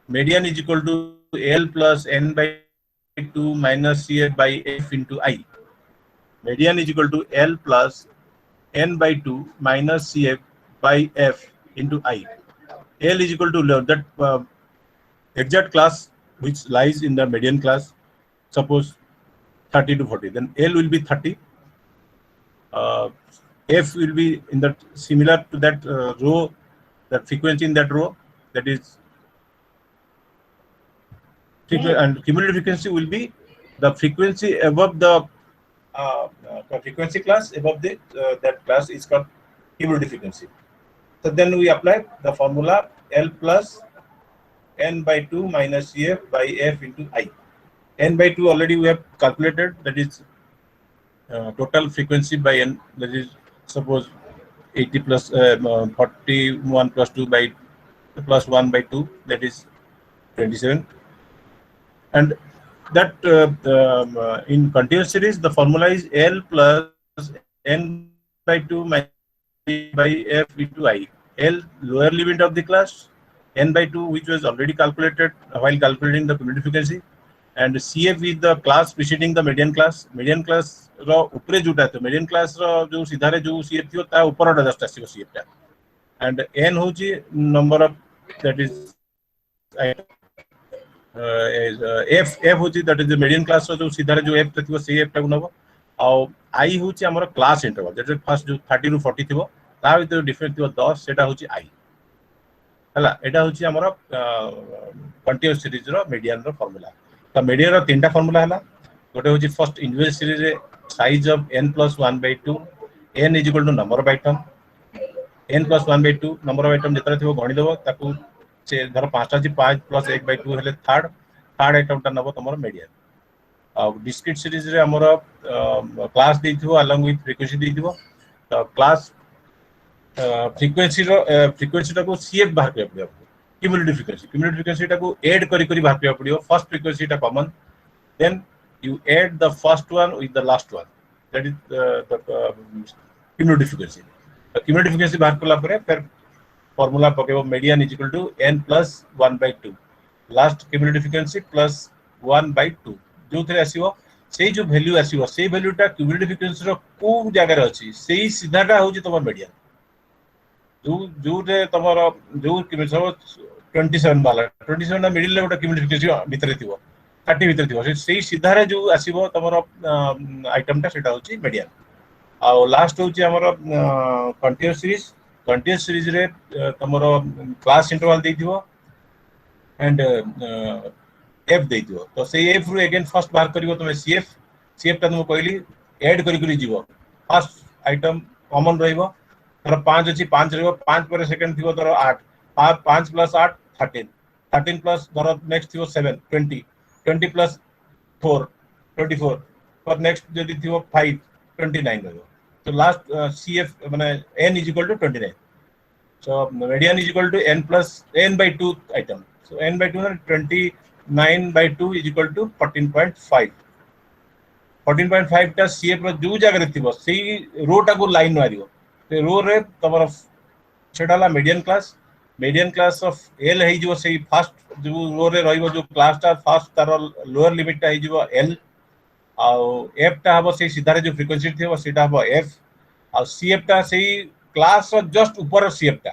Median is equal to L plus n by 2 minus CF by F into I. Median is equal to L plus n by 2 minus CF by F into I. L is equal to that exact class which lies in the median class. Suppose 30 to 40, then L will be 30. F will be in that similar to that row, that frequency in that row, that is and cumulative frequency will be the frequency above the frequency class above the that class is called cumulative frequency. So then we apply the formula L plus n by 2 minus CF by F into I. N by 2 already we have calculated, that is total frequency by n, that is suppose 80 plus 41 plus 2 by plus 1 by 2, that is 27. And that in continuous series the formula is L plus n by 2 minus by F into I. L lower limit of the class, n by 2 which was already calculated while calculating the cumulative frequency, and CF is the class preceding the median class. Median class ro upre juta to median class ro jo sidhare jo CF thio ta upar ota just asibo CF ta, and n hochi number of, that is F hochi, that is the median class ro jo sidhare jo F thibo sei F ta ku nabo, au I hochi amara class interval, that is first jo 30 to 40 thibo ta bhitor difference thibo 10, seta hochi I hala. Eta hochi amara continuous series ro median ro formula. तो median रो तीनटा formula हला. गोटे होची first individual series रे size of n plus 1 by 2, n is equal to number of item, n plus 1 by 2 number of item जेतरा थिबो गणि देबो ताकू से धर पांचटा छी 5 plus 1 by 2 हेले थर्ड item ता नबो तमरो median. Discrete series रे हमरो class देथिबो along with frequency देथिबो, तो class frequency टा को CF बाहर कर पड़ियो. Cumulative frequency टा को add करी बाहर पे पड़ियो. First frequency टा common, then you add the first one with the last one, that is the cumulative frequency. The cumulative frequency बाहर करला परे फिर formula पकेबो median is equal to n plus 1 by 2, last cumulative frequency plus 1 by 2 जो थे आसीबो सेही जो value आसीबो सेही value टा cumulative frequency रो को जगह रे अछि सेही सीधाटा होची तमर median. जो रे तमरो जो 27 वाला 27 ना मिडिल ले गोटा cumulative frequency भितर थिबो 30 भितर थिबो सेही सीधारे जो आसीबो तमरो आइटम टा सेटा होची median. आ लास्ट होची हमरो continuous series रे तमरो क्लास इंटरवल दे दिबो एंड f दे दिबो. तो सेही f रो अगेन फर्स्ट बाहर करिवो तमे cf ता तुम कहली ऐड करी जीवो. फर्स्ट आइटम कॉमन रहइबो, तर 5 अछि 5 रहइबो, 5 पर सेकंड थिबो तर 8, 5 प्लस 8 13 प्लस धर नेक्स्ट थिबो 7 20 प्लस 4 24 पर नेक्स्ट जदी थिबो 5 29 रहइबो. तो लास्ट cf माने n is equal to 29. So median is equal to n plus n by 2 item. So n by 2 na 29 by 2 is equal to 14.5. 14.5 टा cf रो जो जगह रे थिबो सेही रो टा को लाइन मारियो. तो रो रे तमरो सेडाला median class of L है जो सेही फर्स्ट जो रो रे रहइबो जो क्लास टा फर्स्ट तार लोअर लिमिट टा है जो L, आ f टा हबो सेही सीधा रे जो फ्रीक्वेंसी थिबो सेटा हबो f, आ cf टा सेही क्लास रो जस्ट ऊपर cf टा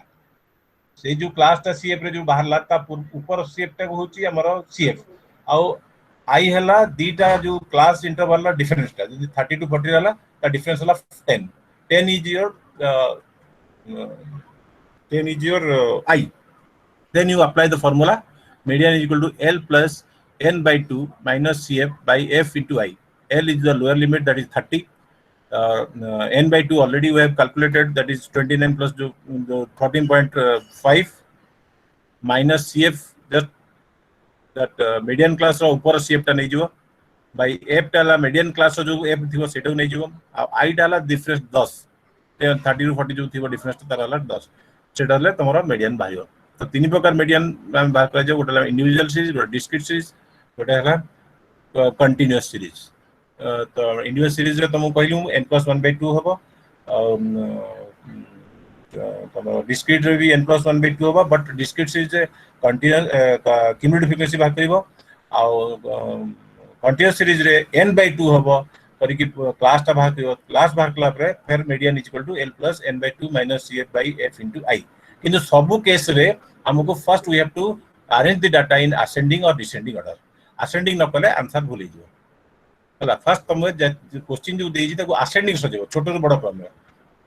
सेही जो क्लास टा cf रे जो बाहर लाता ऊपर cf टा को होची हमरो cf, आ I हला दीटा जो क्लास इंटरवल ला डिफरेंस टा जदी 30 to 40 हला ता डिफरेंस हला 10 is your I. Then you apply the formula median is equal to L plus n by 2 minus CF by F into I. L is the lower limit, that is 30, n by 2 already we have calculated, that is 29 plus the 13.5 minus CF, just that median class ro upar CF ta nei jibo by f ta la median class jo f thibo seta nei jibo, I ta la difference 10 30 ରୁ 40 जो थिबो difference तार हला 10 सेटा ले तमरा median बाहियो। तो तीन प्रकार मीडियन हम बात कर जे, गोटा इंडिविजुअल सीरीज, गोटा डिस्क्रीट सीरीज, गोटा हला कंटीन्यूअस सीरीज। तो इंडिविजुअल सीरीज रे तुम कहलु n+1/2 हबो, तमरा डिस्क्रीट रे भी n+1/2 हबो, बट डिस्क्रीट सीरीज रे कंटीन्यूअस क्यूमुलेटिव फ्रीक्वेंसी बात करिवो, आ कंटीन्यूअस सीरीज रे n/2 हबो करके क्लास टा भाग करिवो। क्लास भाग कला पर फिर median equal to l plus n/2 minus cf/f into I। किंतु सब केस रे हमको first we have to arrange the data in ascending और डिसेंडिंग ऑर्डर। असेंडिंग न कले आंसर भूल हिजो हला। फर्स्ट तुम क्वेश्चन जो देजी ताको असेंडिंग सजेबो, छोट रो बड़ क्रम में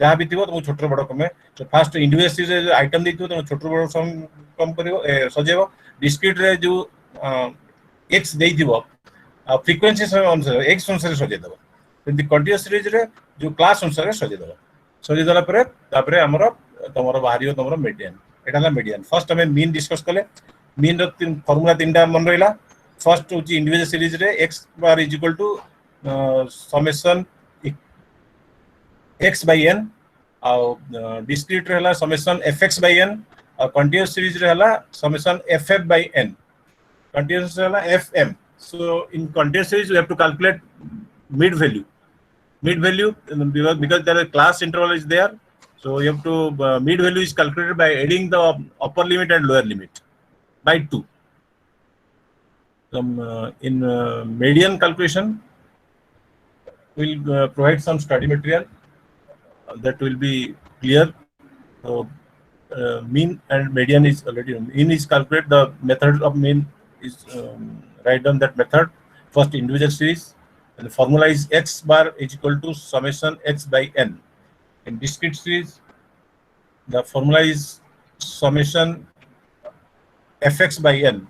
जहां भी थिबो तुम छोट रो बड़ क्रम में। तो फर्स्ट इंडिविजुअल सीरीज रे आइटम देथिबो तुम छोट रो बड़ सम कम करिवो सजेबो। डिस्क्रीट रे जो x देथिबो फ्रीक्वेंसी अनुसार x अनुसार सजे दबो। कंटीन्यूअस सीरीज रे जो क्लास अनुसार सजे दबो। सजे दला परे तापरे हमरो तमरो बाहरियो तमरो मीडियन। एटा ला मीडियन। फर्स्ट हमें मीन डिस्कस कले। मीन रो फार्मूला तीनटा मन रहिला। फर्स्ट होची इंडिविजुअल सीरीज रे x bar is equal to summation x by n, और डिस्क्रीट रे हला समेशन fx by n, और कंटीन्यूअस सीरीज रे हला summation ff by n। Continuous रे हला fm। So in continuous series, we have to calculate mid value. Mid value because there is class interval is there. So you have to mid value is calculated by adding the upper limit and lower limit by 2. In median calculation, we'll provide some study material that will be clear. So mean and median is already. Mean is calculated. The method of mean is write down that method. First individual series, and the formula is x bar is equal to summation x by n. In discrete series, the formula is summation fx by n.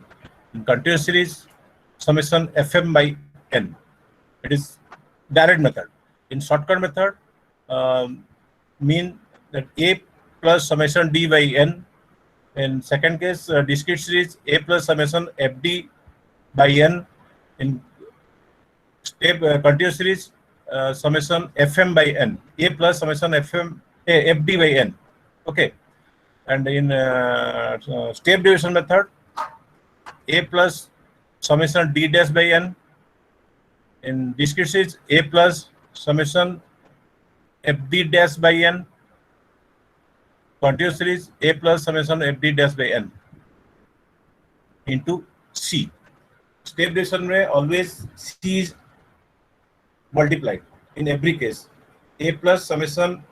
In continuous series, summation fm by n. It is direct method. In shortcut method, mean that a plus summation d by n. In second case, discrete series, a plus summation fd by n. In step continuous series, summation fm by n. A plus summation fd by n. Okay. And in step division method, a plus summation d dash by n. In discrete series, a plus summation fd dash by n. Continuous series, a plus summation fd dash by n into c. Step division में always c is multiplied in every case. A plus summation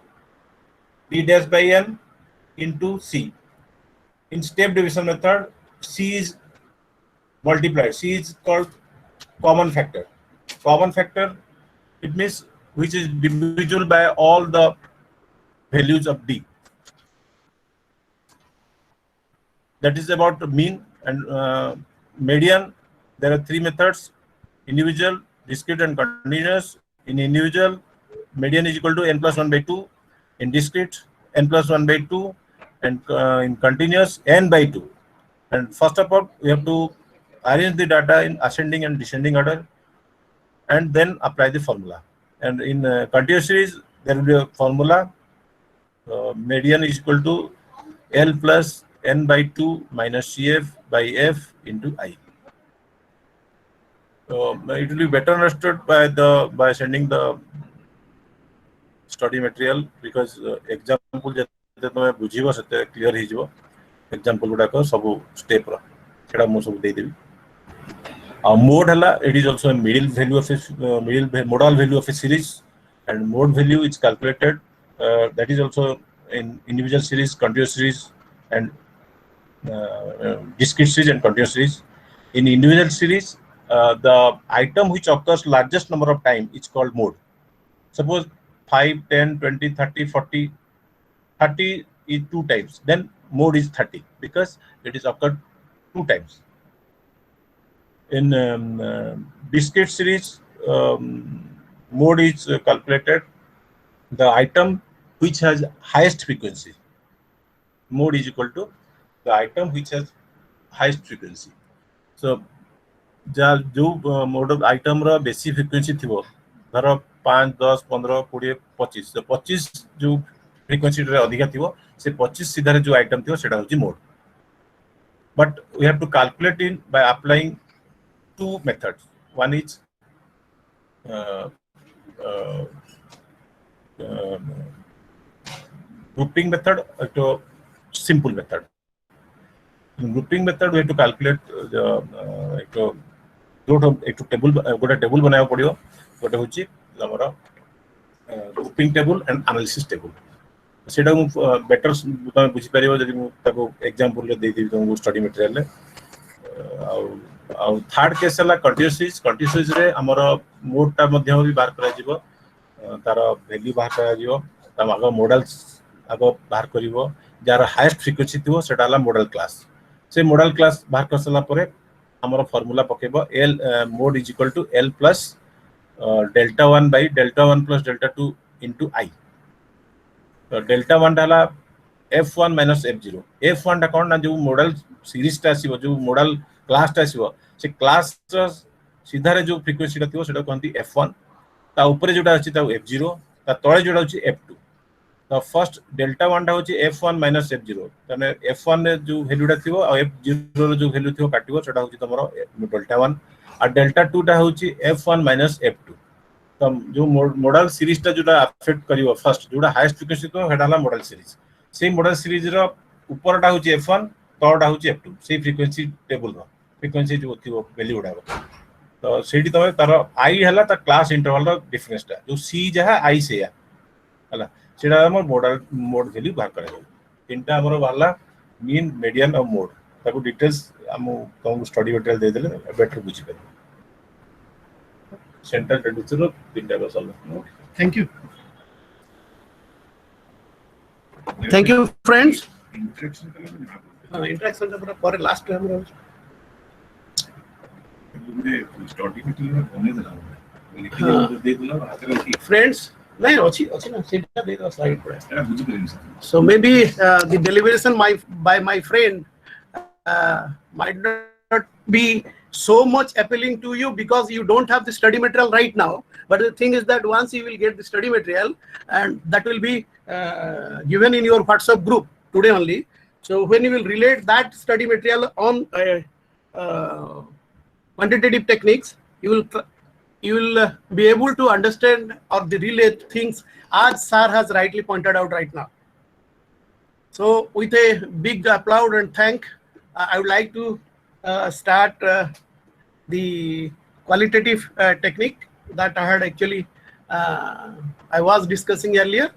d dash by n into c. In step division method, c is multiplied. C is called common factor. Common factor, it means which is divisible by all the values of d. That is about mean and median. There are three methods: individual, discrete, and continuous. In individual, median is equal to n plus 1 by 2. In discrete, n plus 1 by 2. And in continuous, n by 2. And first of all, we have to arrange the data in ascending and descending order, and then apply the formula. And in continuous series, there will be a formula. Median is equal to L plus n by 2 minus CF by F into I. It will be better understood by sending the study material, because example जते तमे बुझिबो सेते clear हि जिवो। Example गुडा को सब step रो सेडा मो सब दे देबी। Mode hela, it is also a middle value of a modal value of a series, and mode value is calculated. That is also in individual series, continuous series, and discrete series and continuous series. In individual series, the item which occurs largest number of time is called mode. Suppose 5, 10, 20, 30, 40. 30 is 2 times. Then mode is 30 because it is occurred 2 times. In discrete series, mode is calculated the item which has highest frequency. Mode is equal to the item which has highest frequency. So जो mode of item रो बेसी frequency थिबो धर 5 10 15 20 25 तो 25 जो frequency रे अधिका थिबो से 25 सीधा रे जो आइटम थिबो सेटा होची mode. But we have to calculate in by applying two methods. One is grouping method or to simple method. In grouping method we have to calculate the एक टेबल गोटे टेबल बनाया पड़ियो गोटे होची हमर grouping table and analysis table सेटा better तुम बुझी परिबो जदि मु ताको एग्जांपल दे देबी तुमको स्टडी मटेरियल आ थर्ड केस हला कंटीन्यूअस रे हमर मोडटा मध्य भी बाहर करा जिवो तार वैल्यू बाहर करा जिवो तम आगो मॉडल्स आगो बाहर करिवो जार हाईएस्ट फ्रीक्वेंसी थिवो सेटा हला मॉडल क्लास से मॉडल क्लास बाहर कर सला परे हमर formula पकेबो l mode is equal to l plus delta 1 by delta 1 plus delta 2 into I. तो delta 1 डाला f1 minus f0. f1 टा कोन ना जो मॉडल सीरीज टा आसीबो जो मॉडल क्लास टा आसीबो से क्लास सीधा रे जो फ्रीक्वेंसी टा थिबो सेटा कोनती f1 ता ऊपर जोटा अछि ता f0 ता तळे जोटा अछि f2. तो फर्स्ट डेल्टा 1 टा होची f1 minus f0 तने f1 ने जो वैल्यू टा थिबो और f0 रे जो वैल्यू थिबो काटिबो सेटा होची तमरो डेल्टा 1 और डेल्टा 2 टा होची f1 minus f2. तो जो मॉडल सीरीज टा जोटा अफेक्ट करिवो फर्स्ट जोटा हाईएस्ट फ्रीक्वेंसी तो हेडाला model series same model series रो ऊपर टा होची f1 तळटा होची f2 सेम फ्रीक्वेंसी टेबल रो फ्रीक्वेंसी जो थिबो वैल्यू उडाबो तो सेठी तमे तार i हला ता क्लास इंटरवल रो डिफरेंस टा जो c जहा i से या हला सेटा हमर मॉडल मोड वैल्यू बाहर करे तीनटा हमर वाला मीन मीडियन और मोड ताको डिटेल्स हम तुमको स्टडी मटेरियल दे देले बेटर बुझी पर सेंटर रेड्यूसर तीनटा को solve. Thank you. Thank you, friends. Interaction का पूरा लास्ट में हम स्टडी मटेरियल होने देला दे देला हाथ में friends. नहीं अच्छी ना सीधा दे दो स्लाइड पर. एरा बुझी करें sir. So maybe the deliberation by my friend might not be so much appealing to you because you don't have the study material right now. But the thing is that once you will get the study material, and that will be given in your WhatsApp group today only. So when you will relate that study material on quantitative techniques, you will be able to understand or the relate things as sir has rightly pointed out right now. So with a big applaud and thank, I would like to start the qualitative technique that I had actually I was discussing earlier.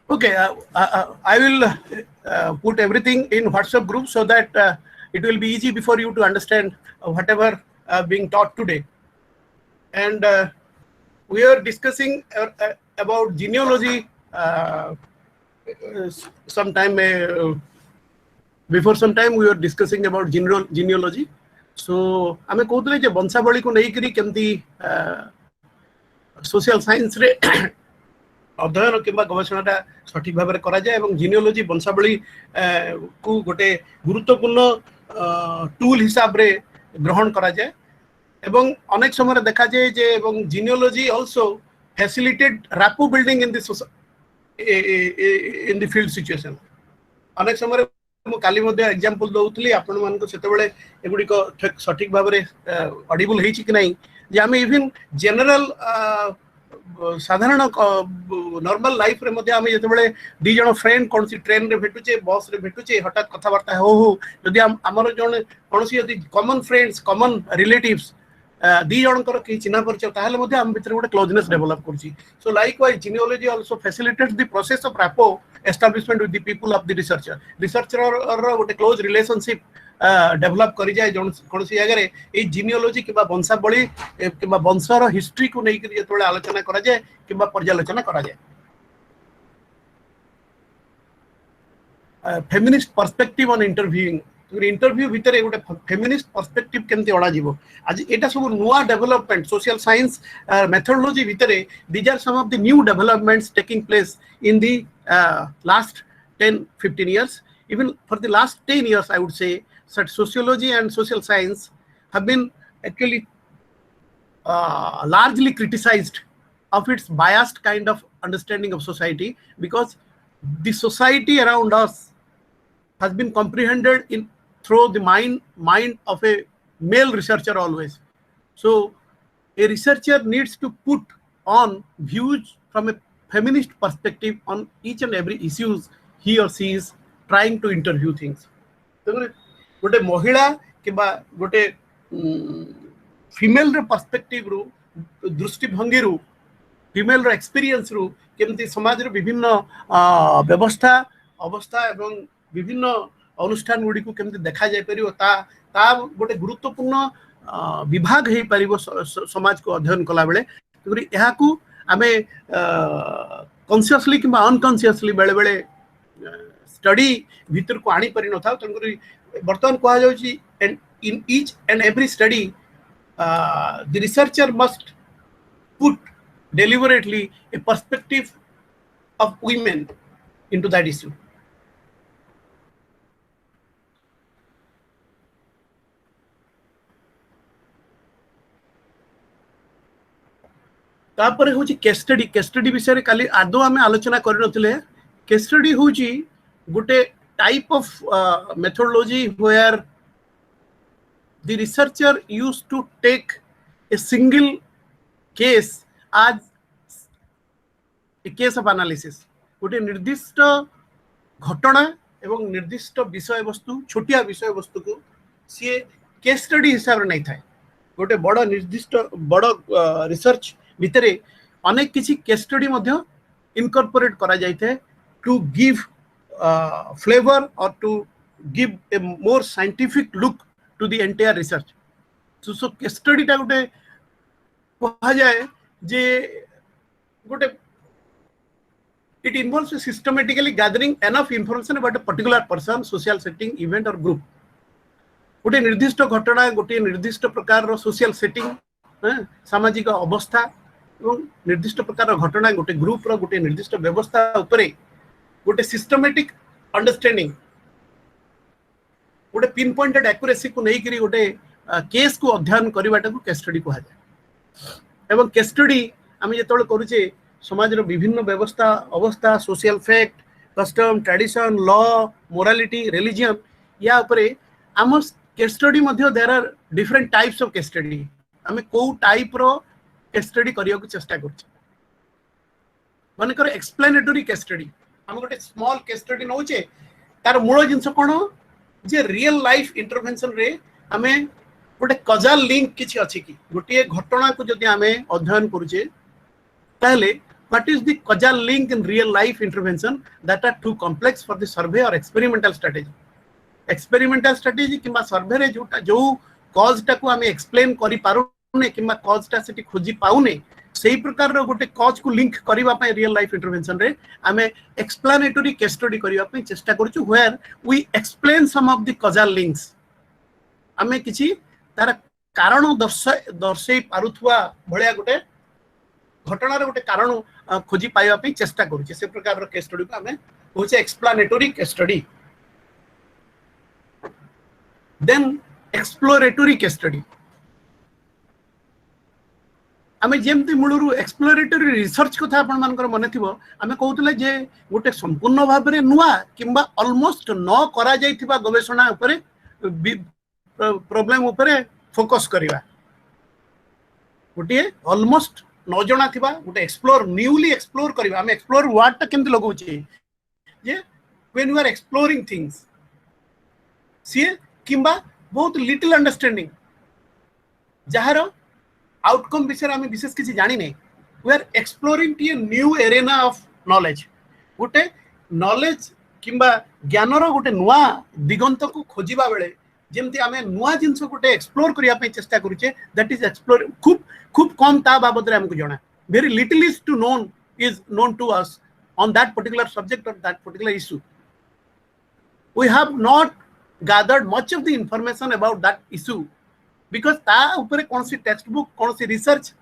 Okay, I will put everything in WhatsApp group so that it will be easy before you to understand whatever being taught today. And we are discussing about genealogy before some time we were discussing about genealogy. So आमे कहते जे वंशावली को नहीं करी केमती social science रे अध्ययन किंबा गवेषणाटा सठिक भाव में करा जाए एवं जीनियोलॉजी वंशावली को गोटे गुरुत्वपूर्ण टूल हिसाब रे ग्रहण करा जाए एवं अनेक समय देखा जाए जे एवं genealogy also facilitate rapport building in the field situation. अनेक समय मु काली मध्ये एग्जांपल दउतली आपण मान को सेतेबेले एगुडी को सठिक भाव में ऑडिबल हेछि कि नाही जे आमे इवन जनरल साधारण नॉर्मल लाइफ रे मध्ये आमे जेतेबेले दी जण फ्रेंड कोन सी ट्रेन रे भेटुचे बस रे भेटुचे हठात कथा वार्ता हो जदी हमर जण कोनसी यदि कॉमन फ्रेंड्स कॉमन रिलेटिव्स दी जनकर कि चिन्ह परिचय ताहले मध्ये हम भितर गोटे क्लोजनेस डेवलप करछि so like wise genealogy also facilitates the process of rapport establishment with the people of the researcher गोटे क्लोज रिलेशनशिप डेवलप करि जाय कोन सी जगह रे ए जीनियोलॉजी किबा वंशावली किबा वंशर हिस्ट्री को नै करी जेतोले आलोचना करा जाय किबा पर्यालोचना करा जाय feminist perspective on interviewing interview भितर गोटे फेमिनिस्ट पर्सपेक्टिव केमती अड़ा जीवो आज एटा सब नुआ डेवलपमेंट सोशल साइंस मेथोडोलॉजी भितर these are some of the new developments taking place in the last 10-15 years even for the last 10 years I would say that sociology and social science have been actually largely criticized of its biased kind of understanding of society because the society around us has been comprehended in through the mind of a male researcher always. So a researcher needs to put on views from a feminist perspective on each and every issues he or she is trying to interview things. गोटे महिला किबा गोटे female रे perspective रु दृष्टिभंगी रु female रो experience रु केमती समाज रो विभिन्न व्यवस्था अवस्था एवं विभिन्न अनुष्ठान गुडी को केमती देखा जाय परियो ता गोटे गुरुत्वपूर्ण विभाग हे परिबो समाज को अध्ययन कला बेले तकरी एहा को आमे कॉन्शियसली किबा अनकॉन्शियसली बेले बेले स्टडी भीतर को आनी परि न था तकरी बर्तमान कहा जाउची and in each and every study the researcher must put deliberately a perspective of women into that issue. तापर होची केस स्टडी विषय रे काली आदो आमे आलोचना करि नथिले केस स्टडी होची गुटे type of methodology where the researcher used to take a single case आज ए केस ऑफ एनालिसिस गोटे निर्दिष्ट घटना एवं निर्दिष्ट विषय वस्तु छोटिया विषय वस्तु को सी केस स्टडी हिसाब रे नहीं थाए गोटे बड़ निर्दिष्ट बड़ रिसर्च भितरे अनेक किसी केस स्टडी मध्य इनकॉर्पोरेट करा जाइथे टू गिव फ्लेवर और to give a more scientific look to the entire research so case study टा गोटे कहा जाए जे गोटे it involves systematically gathering enough information about a particular person, social setting, event or group. गोटे निर्दिष्ट घटना गोटे निर्दिष्ट प्रकार रो सोशल सेटिंग सामाजिक अवस्था एवं निर्दिष्ट प्रकार घटना गोटे ग्रुप रो गोटे निर्दिष्ट व्यवस्था उपरे गोटे सिस्टमैटिक अंडरस्टैंडिंग गोटे पिन पॉइंटेड एक्यूरेसी को नहीं करी गोटे केस को अध्ययन करवाटा को केस स्टडी कहा जाए एवं केस स्टडी आम जो करुचे समाज रो विभिन्न व्यवस्था अवस्था social fact custom tradition law morality religion या उपरे आम केस स्टडी मध्ये there are different types of case study आम को टाइप रो केस स्टडी करियो को चेष्टा करछ माने कर एक्सप्लेनेटरी केस स्टडी हम गोटे स्मॉल केस स्टडी नउचे तार मूल जिंस कोन जे रियल लाइफ इंटरवेंशन रे हमें गोटे कॉजल लिंक किछि अछि कि गोटे घटना को जदि हमें अध्ययन करूचे ताले what is the causal link in real life intervention that are too complex for the survey or experimental strategy किंबा सर्वे रे जो कॉज टा को हमें एक्सप्लेन करि पारुने किंबा कॉज टा सेठी खोजी पाउने सेही प्रकार रो गोटे कॉज को लिंक करिवा पय रियल लाइफ इंटरवेंशन रे हमें एक्सप्लेनेटरी केस स्टडी करिवा पय चेष्टा करछु where we explain some of the causal links हमें किछि तार कारण दर्शाई पारुथुवा भलिया गोटे घटना रे गोटे कारण खोजी पाइबा पे चेष्टा करूचे से प्रकार रो केस स्टडी को हमें होचे explanatory case study then exploratory case study हमें जेमती मूलरू एक्सप्लोरेटरी रिसर्च कथा आपण मानकर मने थिबो हमें कहउतले जे गोटे संपूर्ण भाव रे नुवा किंबा ऑलमोस्ट न करा जाइथिबा गवेषणा ऊपर प्रॉब्लम ऊपर फोकस करिवा गोटे ऑलमोस्ट न जना थिबा गोटे एक्सप्लोर न्यूली एक्सप्लोर करिवा हम एक्सप्लोर वर्ड ता केमति लगौचे जे when you are exploring things सी किंबा बहुत लिटिल अंडरस्टैंडिंग जहार आउटकम विषय आम विशेष किसी जानी नहीं we are exploring a new arena of knowledge गोटे नॉलेज किंबा ज्ञानर गोटे नुआ दिगंत को खोजिबा बेले जेमती आमे नुआ जिंस गोटे एक्सप्लोर करिया पे चेष्टा करूचे दैट इज एक्सप्लोर खूब खूब कम ता बाबद रे हमको जणा very little is known to us on that particular subject or that particular issue. We have not gathered much of the information about that issue because ता ऊपर कौन सी टेक्स्ट बुक कौन सी रिसर्च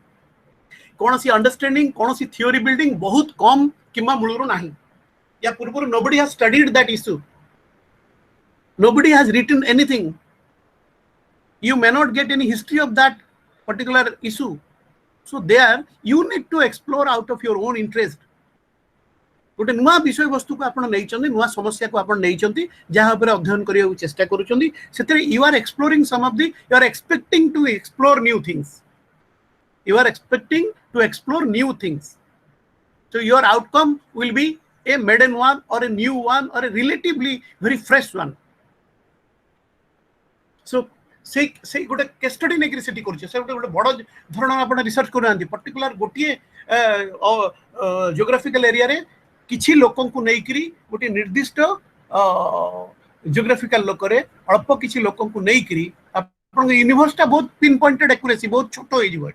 कौन सी अंडरस्टैंडिंग कौन सी थ्योरी बिल्डिंग बहुत कम किंबा मूलरू नहीं या पूर्व nobody has studied that issue, nobody has written anything, you may not get any history of that particular issue. So there you need to explore out of your own interest. गोटे नुआ विषय वस्तु को आपण नै चंदी नुआ समस्या को आपण नै चंदी जहा ऊपर अध्ययन करिया चेष्टा करू चंदी सेते you are exploring some of the you are expecting to explore new things, you are expecting to explore new things, so your outcome will be a maiden one or a new one or a relatively very fresh one. So से गोटे case study नै करी सेटी करछ से गोटे बड़ धरण आपण रिसर्च करनांती पर्टिकुलर गोटिए जियोग्राफिकल एरिया रे किछि लोकन को नै करी गोटे निर्दिष्ट जियोग्राफिकल लोक रे अल्प किछि लोकन को नै करी आपण यूनिवर्सिटी बहुत पिन पॉइंटेड एक्यूरेसी बहुत छोटो होई जिवो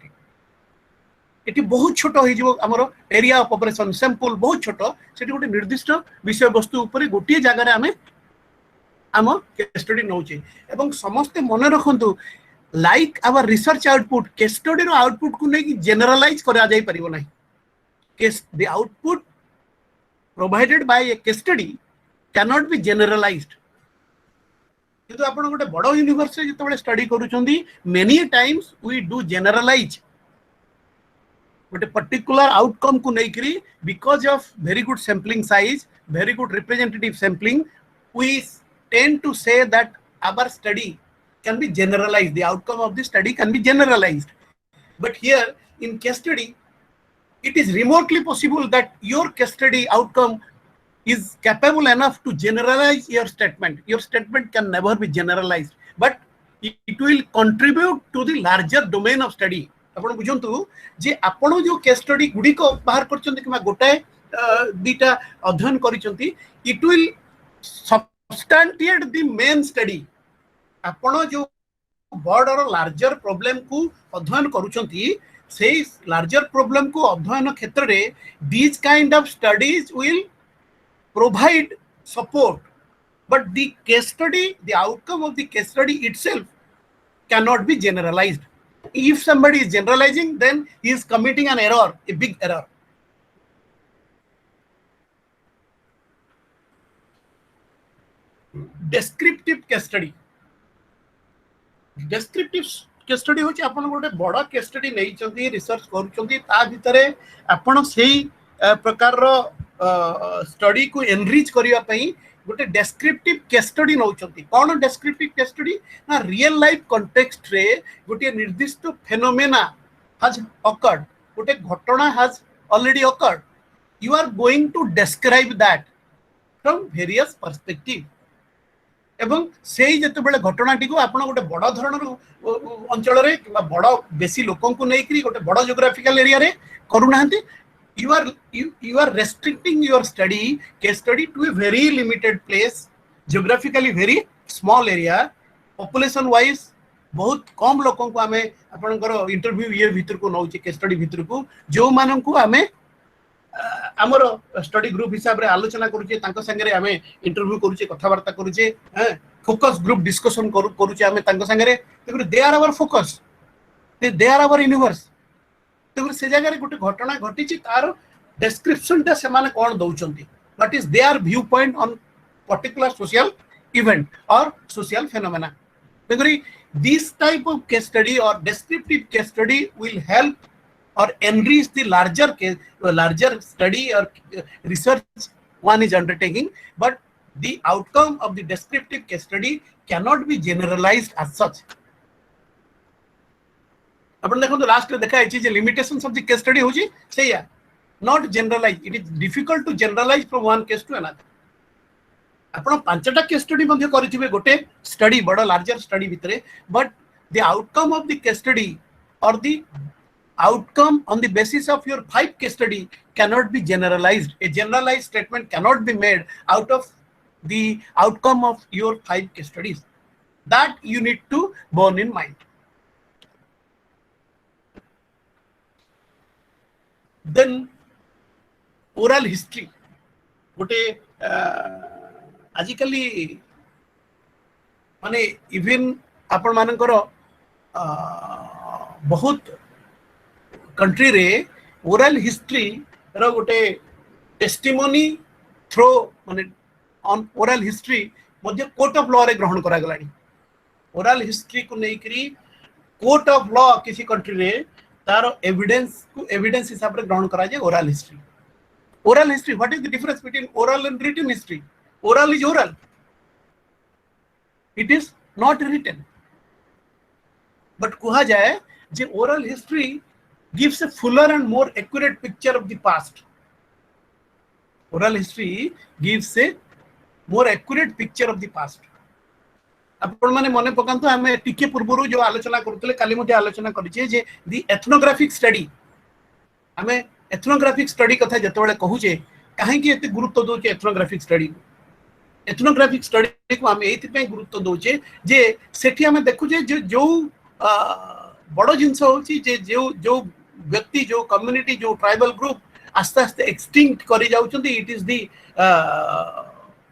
एटी बहुत छोटो होई जिवो हमरो एरिया ऑफ ऑपरेशन सैंपल बहुत छोटो सेटी गोटे निर्दिष्ट विषय वस्तु ऊपर गोटिए जगह रे हमें आम केस स्टडी नौचे एवं समस्ते मन रखंतु like our research output case study रो आउटपुट को नै जनरलाइज करा जाय परिबो नै case the output provided by a case study can not be generalized किंतु आपण गोटे बड़ यूनिवर्सिटी जतबे स्टडी करूचंदी many times we do generalize गोटे पर्टिकुलर आउटकम को नै करी because of very good sampling size very good representative sampling we tend to say that our study can be generalized, the outcome of the study can be generalized, but here in case study it is remotely possible that your case study outcome is capable enough to generalize your statement can never be generalized, but it will contribute to the larger domain of study. आपण बुझंतु जे आपण जो case study गुडी को बाहर करचंती किमा गोटाए दीटा अध्ययन करिसंती it will substantiate the main study. आपण जो बड़ और लार्जर प्रॉब्लम को अध्ययन करूचंती से लार्जर प्रॉब्लम को अध्ययन क्षेत्र रे these kind of studies will provide support, but the case study, the outcome of the case study itself cannot be generalized. If somebody is generalizing, then he is committing an error, a big error. Descriptive case study. Descriptive case study होची आपण गोटे बड़ा case study नै चंदी research करूचंदी ता भितरे आपण सेही प्रकार रो स्टडी को एनरिच करिया पई गोटे डेस्क्रिप्टिव केस स्टडी नौचंती. कोन डेस्क्रिप्टिव केस स्टडी ना रियल लाइफ कॉन्टेक्स्ट रे गोटे निर्दिष्ट फेनोमेना हैज अकर्ड, गोटे घटना has already occurred. You are going to describe that from various perspective एवं सेही जतबेले घटनाटी को आपण गोटे बड़ धरणर अंचल रे किबा बड़ बेसी लोकन को नै करी गोटे बड़ जियोग्राफिकल एरिया रे करू नाहंती. You are restricting your case study to a very limited place, geographically very small area, population wise बहुत कम लोगों को आमे आपनकर इंटरव्यू ये भीतर को नौचे केस स्टडी भीतर को जो मानन को आमे हमर स्टडी ग्रुप हिसाब रे आलोचना करूचे तांको संगे रे आमे इंटरव्यू करूचे कथा वार्ता करूचे फोकस ग्रुप डिस्कशन करूचे आमे तांको संगे रे they are our focus, they are our universe. तो से जगह रे गोटे घटना घटी तार डिस्क्रिप्शन ता से माने कोन दउचंती, what is their view point on particular social event or social phenomena. देखरी this type of case study or descriptive case study will help or enrich the larger study or research one is undertaking, but the outcome of the descriptive case study cannot be generalized as such. अपन देखो तो last देखा है जे limitations of the case study होची सही है, not generalize. It is difficult to generalize from one case to another. आपण पांचटा केस स्टडी मध्ये करिथिबे गोटे स्टडी बड़ लार्जर स्टडी भितरे, but the outcome of the case study or the outcome on the basis of your 5 case study cannot be generalized. A generalized statement cannot be made out of the outcome of your 5 case studies. That you need to bear in mind. Then oral history. गोटे आजिकली माने even आपण मानकर बहुत country रे oral history रो गोटे testimony throw माने on oral history Madhya court of law रे ग्रहण करा गलानी ओरल हिस्ट्री को नहीं करी कोर्ट ऑफ लॉ किसी कंट्री रे तार एविडेंस को एविडेंस हिसाब रे ग्रहण करा जाए oral history oral history. What is the difference between oral and written history? Oral is oral, it is not written, but kuha jaye je oral history gives a fuller and more accurate picture of the past. Oral history gives a more accurate picture of the past. आपण माने मने पकांतो हमें टिके पूर्वरु जो आलोचना करथले काली मध्ये आलोचना करिचे जे दी ethnographic study हमें एथनोग्राफिक स्टडी कथा जतबेले कहूचे काहे कि एते गुरुत्व दोचे एथनोग्राफिक स्टडी को हमें एथि पे गुरुत्व दोचे जे सेठी हमें देखुचे जो बड़ जिंस होची जे जो व्यक्ति जो कम्युनिटी जो ट्राइबल ग्रुप आस्ते आस्ते एक्सटिंक्ट करी जाउचंती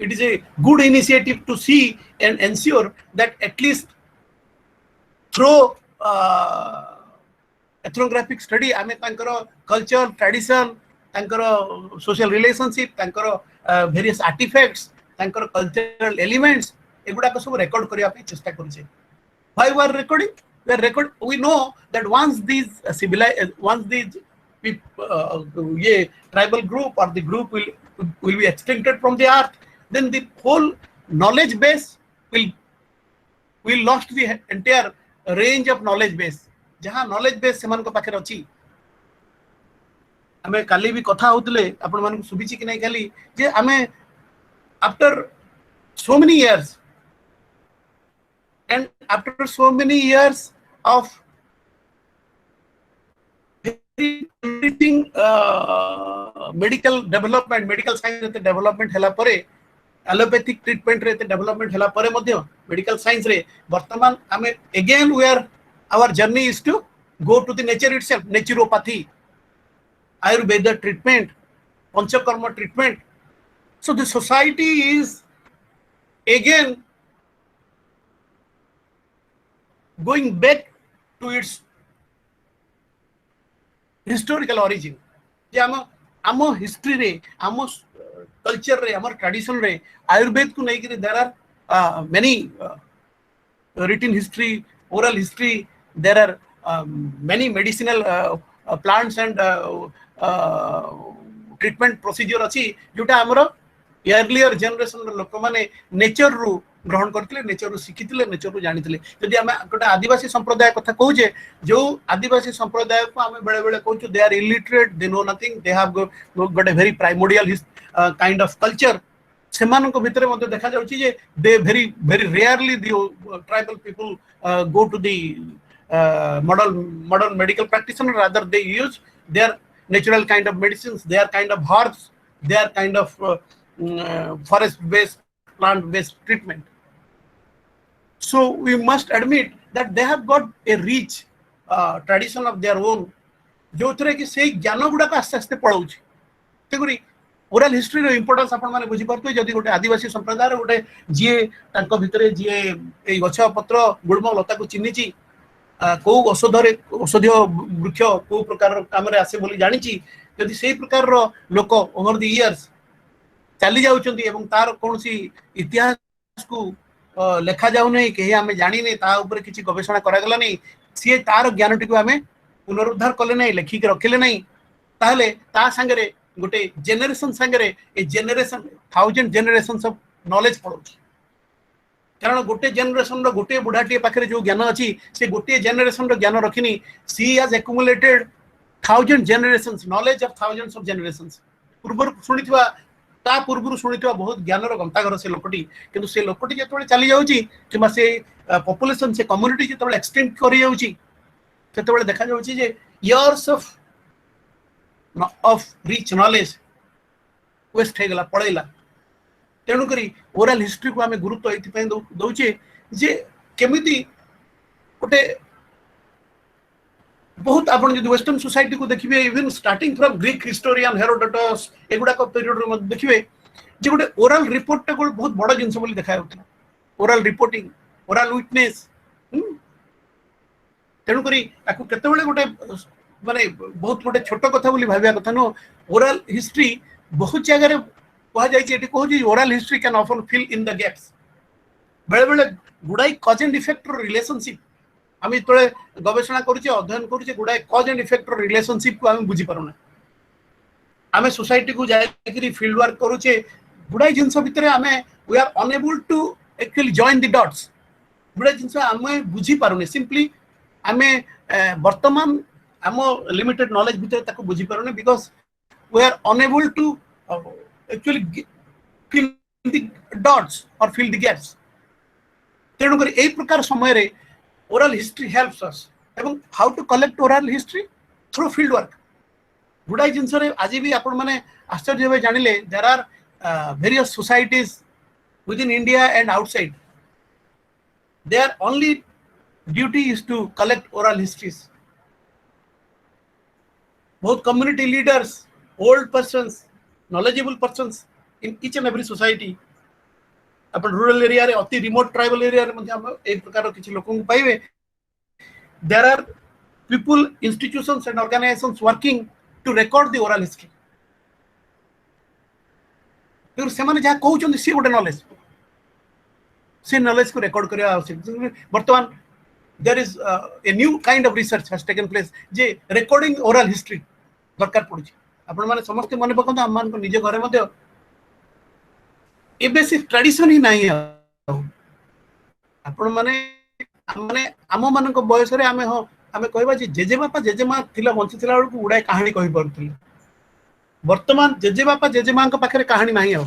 it is a good initiative to see and ensure that at least through ethnographic study आमे तांकर culture tradition तांकर social relationship तांकर various artifacts तांकर cultural elements एगुडा को सब record करिया पे चेष्टा करूचे. Why we are recording? We know that once these ये tribal group or the group will be extincted from the earth, then the whole knowledge base will lost the entire range of knowledge base. जहाँ knowledge base से को पाखे रची हमें काली भी कथा होतले अपन मान को सुबिची कि नहीं काली जे हमें after so many years and after so many years of medical development medical science development hela pare allopathic treatment रे development hela pare madhya medical science रे वर्तमान हमें again our journey is to go to the nature itself, naturopathy, ayurveda treatment, panchakarma treatment. So the society is again going back to its historical origin. जे आम history रे आम culture रे आम tradition रे ayurveda को नहीं कि there are many written history, oral history. There are many medicinal plants and treatment procedure अच्छी जोटा हमरो earlier generation लोक माने nature रू ग्रहण करथिले nature रू सिखिथिले nature रू जानिथिले. जदि हम गोटे आदिवासी संप्रदाय कथा कहूजे जो आदिवासी संप्रदाय को हम बेले बेले कहूछु they are illiterate, they know nothing, they have got a very primordial kind of culture. सेमानक भितरे मध्ये देखा जाउची जे they very rarely the tribal people go to the modern medical practitioner, rather they use their natural kind of medicines, their kind of herbs, their kind of forest based plant based treatment. So we must admit that they have got a rich tradition of their own जो थरे कि से ज्ञान गुडा का आस्ते आस्ते पळौची. तेगुरी oral history रो importance आपण माने बुझी परतु जदी गोटे आदिवासी संप्रदाय रो गोटे जिए तांको भितरे जिए ए गछ पत्र गुळम लता को चिन्हिची को औषधीय वृक्ष को प्रकार काम रे आसे बोली जानिची जदी सेही प्रकार रो लोक ओवर द इयर्स चली जाउचंती एवं तार कोनसी इतिहास को लेखा जाउ नै केही हमें जानि नै ता ऊपर किछि गवेषणा करा गला नै से तार ज्ञानटी को हमें पुनरुद्धार कले नै लेखि के रखिले नै ताहले ता संगरे गोटे जेनरेशन संगरे a generation 1000 generations of knowledge पड़ोची. कारण गोटे जेनरेशन रो गोटे बुढ़ाटी पाखरे जो ज्ञान अछि से गोटे जेनरेशन रो ज्ञान रखिनी सी has accumulated 1000 generations knowledge of thousands of generations. पूर्व सुनिथिबा ता पूर्व सुनिथिबा बहुत ज्ञान रो गंताघर से लोकटी किंतु से लोकटी जेतबे चली जाउची किबा से पॉपुलेशन से कम्युनिटी जेतबे एक्सटेंड करि जाउची सेतबे देखा जाउची जे years of rich knowledge waste हो गला पड़ेला तेणुक ओराल हिस्ट्री को आम गुरुत्व ये दौचे जे केमिति गोटे बहुत आप वेस्टर्न सोसाइटी को देखिए even starting from Greek historian Herodotus एगुड़ाक पीरियड देखिए जे गोटे ओराल रिपोर्ट टा बहुत बड़ जिनस बोली देखा होता ओराल रिपोर्टिंग ओराल विटनेस तेणुक केतबेले गोटे माने बहुत गोटे छोट कथा बोली भाविया कथा नो ओराल हिस्ट्री बहुत जगह कह जाए oral history can often fill in the gaps बेले बेले गुड़ाई कज एंड इफेक्ट रिलेशनशिप आम जो गवेषणा करुचे अध्ययन करुचे गुड़ाई कज एंड इफेक्ट रिलेशनशिप को आम बुझी पारुना आम सोसाइटी को जाए फील्ड वर्क करुचे गुड़ाई जिनस भितर आम we are unable to actually join the dots गुड़ाई जिनस आम बुझी पारुने सिंपली आम वर्तमान आम लिमिटेड नॉलेज भितर बुझी पारुने because we are unable to actually fill the dots or fill the gaps तेणुक यही प्रकार समय ओरल हिस्ट्री हेल्प्स अस एवं how to collect oral history through field work गुड़ाई जिनस आज भी आपण मैंने आश्चर्य भाव जानिले there are various societies within India and outside their only duty is to collect oral histories बहुत community leaders old persons knowledgeable persons in each and every society अपन रूरल एरिया रे अति रिमोट ट्राइबल एरिया रे मध्ये हम एक प्रकार किछि लोकन को पाइबे there are people institutions and organizations working to record the oral history फिर से माने जा कहउछन सी गोटे नॉलेज से नॉलेज को रिकॉर्ड करिया आवश्यक वर्तमान there is a new kind of research has taken place जे रिकॉर्डिंग ओरल हिस्ट्री दरकार पड़ुछि आपण माने समस्त मन पकंद हम मान को निजे घरे मध्ये एबे से ट्रेडिशन ही नहीं आपण माने आम मान को बयस रे आमे हो आमे कहबा जे जेजे बापा जेजे मां थिला बंची थिला बेलू उडाय कहानी कहि परथि वर्तमान जेजे बापा जेजे मां को पाखरे कहानी नहीं हो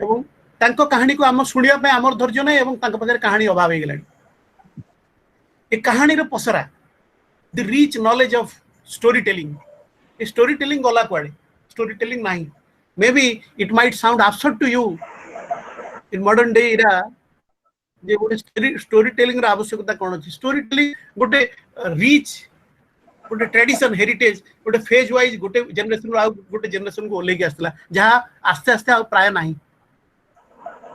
एवं तांको कहानी को आम सुनिया पे हमर धैर्य नै एवं तांको पाखरे कहानी अभाव हे गेलानी ए कहानी रो पसरा the rich knowledge of storytelling storytelling gola kwade storytelling nahi maybe it might sound absurd to you in modern day era je gote storytelling ra avashyakta kon अछि storytelling gote rich gote tradition heritage gote phase wise gote generation रो gote generation को ओले के आस्तला जहां आस्ते आस्ते आ प्राय नाही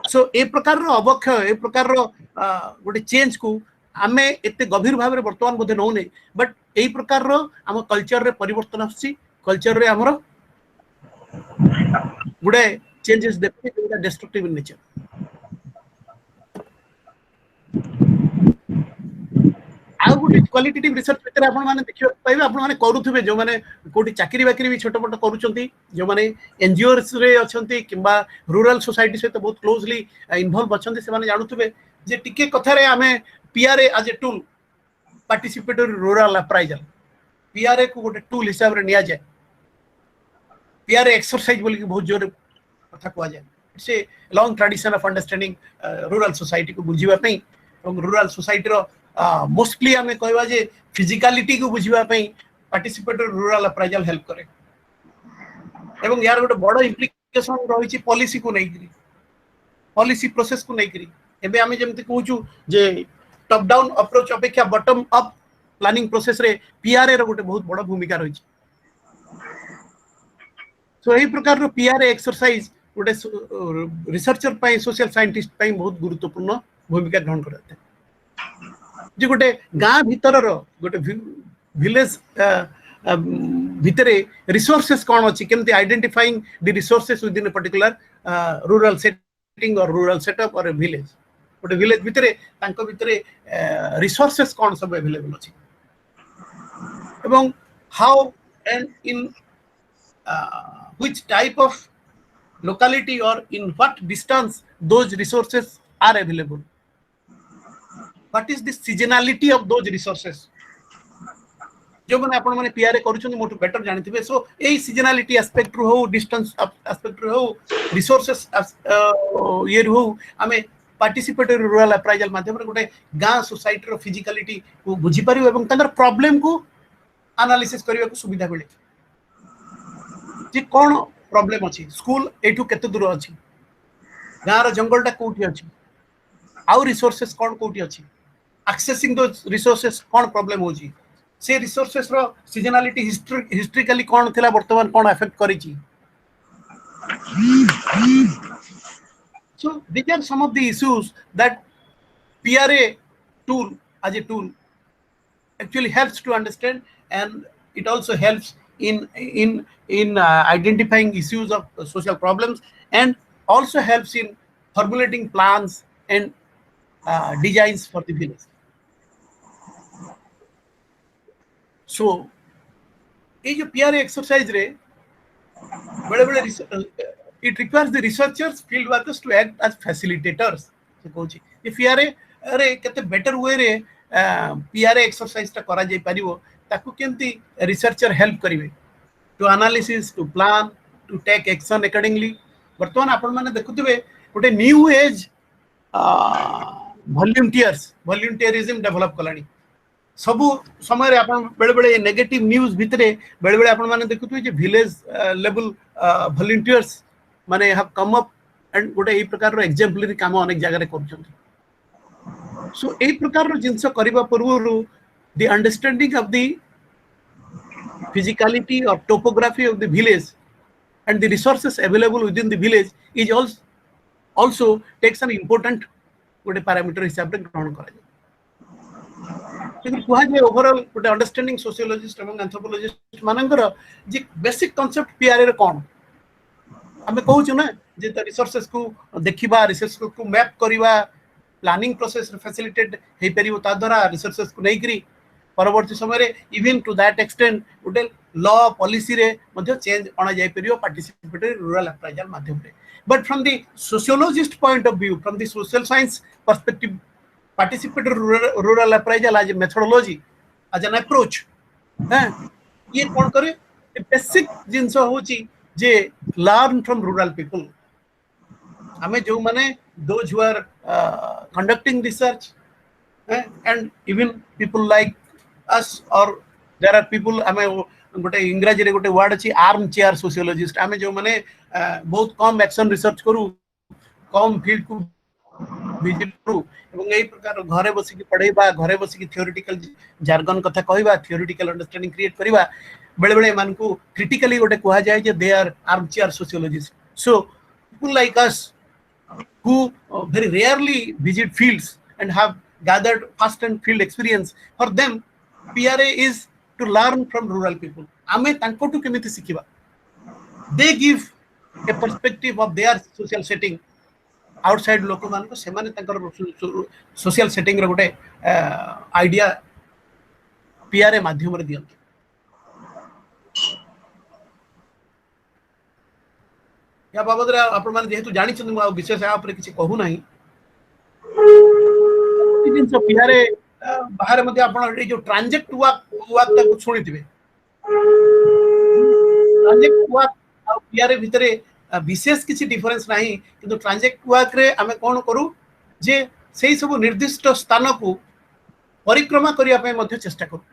सो ए प्रकार रो अवक्षय ए प्रकार रो गोटे चेंज को आमे एते गभीर भाव वर्तमान बोधे नौ नहीं बट यही प्रकार रो आम कल्चर रे परिवर्तन आछि कल्चर रे हमरो गुडे चेंजेस देखते डिस्ट्रक्टिव इन नेचर आ गुडे क्वालिटेटिव रिसर्च भीतर आपण माने देखियो पाइबे आपण माने करूथबे जो माने कोठी चाकरी बाकरी भी छोट मोट करूचंती जो माने एनजीओस रे अछंती किबा रूरल सोसाइटी से तो बहुत क्लोजली इन्वॉल्व अछंती से माने जानुथबे जे टिके कथा रे आमे PRA as a tool participatory rural appraisal PRA को गोटे टूल हिसाब रे निया जाए PRA एक्सरसाइज बोली कि बहुत जोर कथा को जाए it's a long tradition of understanding rural society को बुझिबा पई और रूरल सोसाइटी रो मोस्टली हमें कहबा जे फिजिकलिटी को बुझिबा पई पार्टिसिपेटरी रूरल अप्राइजल हेल्प करे एवं यार गोटे बड़ इंप्लिकेशन रही छि पॉलिसी को नै करी पॉलिसी प्रोसेस को नै करी एबे हमें जेमति कहूछु जे टॉप डाउन अप्रोच अपेक्षा बॉटम अप प्लानिंग प्रोसेस रे PRA रो गोटे बहुत बड़ भूमिका रही सो एही प्रकार रो PRA एक्सरसाइज गोटे रिसर्चर पई सोशल साइंटिस्ट पई बहुत गुरुत्वपूर्ण भूमिका ग्रहण करते जे गोटे गां भीतर रो गोटे विलेज भितरे रिसोर्सेस कोन अछि केमति identifying the resources within a particular rural setting or rural setup or village गोटे विलेज भितरे तांको भितरे रिसोर्सेस कोन सब अवेलेबल अछि एवं how and in which type of locality or in what distance those resources are available, what is the seasonality of those resources जो मैंने आपण माने PRA करूछन मोटू बेटर जानिथिबे सो एई सीजनलिटी एस्पेक्ट रो हो डिस्टेंस एस्पेक्ट रो हो रिसोर्सेस ये रो हमें पार्टिसिपेटरी रूरल अप्राइजल माध्यम रे गोटे गाँ सोसाइटी रो फिजिकलिटी को बुझी परियो एवं तांकर प्रॉब्लम को एनालिसिस करिया को सुविधा मिले जे कोन प्रॉब्लम अछि स्कूल एठू केते दूर अछि गाँ रो जंगलटा कोठी अछि आउ रिसोर्सेस कोन कोठी अछि एक्सेसिंग दो रिसोर्सेस कोन प्रॉब्लम होजी से रिसोर्सेस रो सीजनलिटी हिस्ट्रिकली कोन थिला वर्तमान कोन अफेक्ट करी छी So these are some of the issues that PRA tool as a tool actually helps to understand, and it also helps in identifying issues of social problems, and also helps in formulating plans and designs for the village. So ये जो PRA exercise रे बड़े it requires the researchers field workers to act as facilitators से कहूची ये PRA अरे केते better way रे PRA exercise ता करा जाय परिबो ताकू केंती रिसर्चर हेल्प करिवे to analysis to plan to take action accordingly वर्तमान आपण माने देखुथिबे गोटे न्यू एज वॉलंटियरिज्म डेवलप कलानी सबु समय रे आपण बेले बेले नेगेटिव न्यूज भितरे बेले बेले आपण माने देखुथिबे जे विलेज लेवल वॉलंटियर्स माने हैव कम अप एंड गोटे ए प्रकार रो एग्जाम्पलरी काम अनेक जगह रे करछन सो ए प्रकार रो जिंस करबा पूर्व the understanding of the physicality or topography of the village and the resources available within the village is also takes an important गोटे पैरामीटर हिसाब रे ग्रहण करा जाय लेकिन कुहा जे ओवरऑल गोटे अंडरस्टैंडिंग सोशियोलॉजिस्ट एवं एंथ्रोपोलॉजिस्ट मानकर जे बेसिक कांसेप्ट पीआरए रे कोन हमें कहू छ ना जे त रिसोर्सेस को देखिबा रिसोर्स को मैप करिबा प्लानिंग प्रोसेस फैसिलिटेट हे परिबो ता द्वारा रिसोर्सेस को नै करी परवर्ती समय रे इवन टू दैट एक्सटेंट गोटे लॉ पॉलिसी रे मध्ये चेंज अना जाय परियो पार्टिसिपेटरी रूरल अप्राइजल माध्यम रे but from the sociologist point of view from the social science perspective participatory rural appraisal as a methodology as an approach हैं ये कोन करे बेसिक जिंस होची जे लर्न फ्रॉम रूरल पीपल हमें जो माने those who are conducting research and even people like us or there are people हमें गोटे इंग्रजी रे गोटे वर्ड अछि आर्म चेयर सोशियोलॉजिस्ट हमें जो माने बहुत कम एक्शन रिसर्च करू कम फील्ड को विजिट करू एवं एई प्रकार घरे बसी के पढैबा घरे बसी के थियोरेटिकल जार्गन कथा कहबा थियोरेटिकल अंडरस्टैंडिंग क्रिएट करबा बेले बेले मान को क्रिटिकली गोटे कहा जाय जे they are arm chair sociologist so people like us who very rarely visit fields and have gathered first and field experience for them PRA is to learn from rural people ame tanko to kemiti sikiba they give a perspective of their social setting outside loko man ko semane tankar social setting रे गोटे idea PRA माध्यम रे दियन या बाबद रे आपण माने जेहेतु जानि छन मु विशेष आ ऊपर किछि कहू नाही दिन सब पीआरए बाहर मध्ये आपण जो ट्रांजेक्ट वाक तक सुनिथिबे ट्रांजेक्ट वाक आ पीआरए भितरे विशेष किछि डिफरेंस नाही किंतु ट्रांजेक्ट वाक रे हमें कोन करू जे सेही सब निर्दिष्ट स्थान को परिक्रमा करिया पे मध्ये चेष्टा करू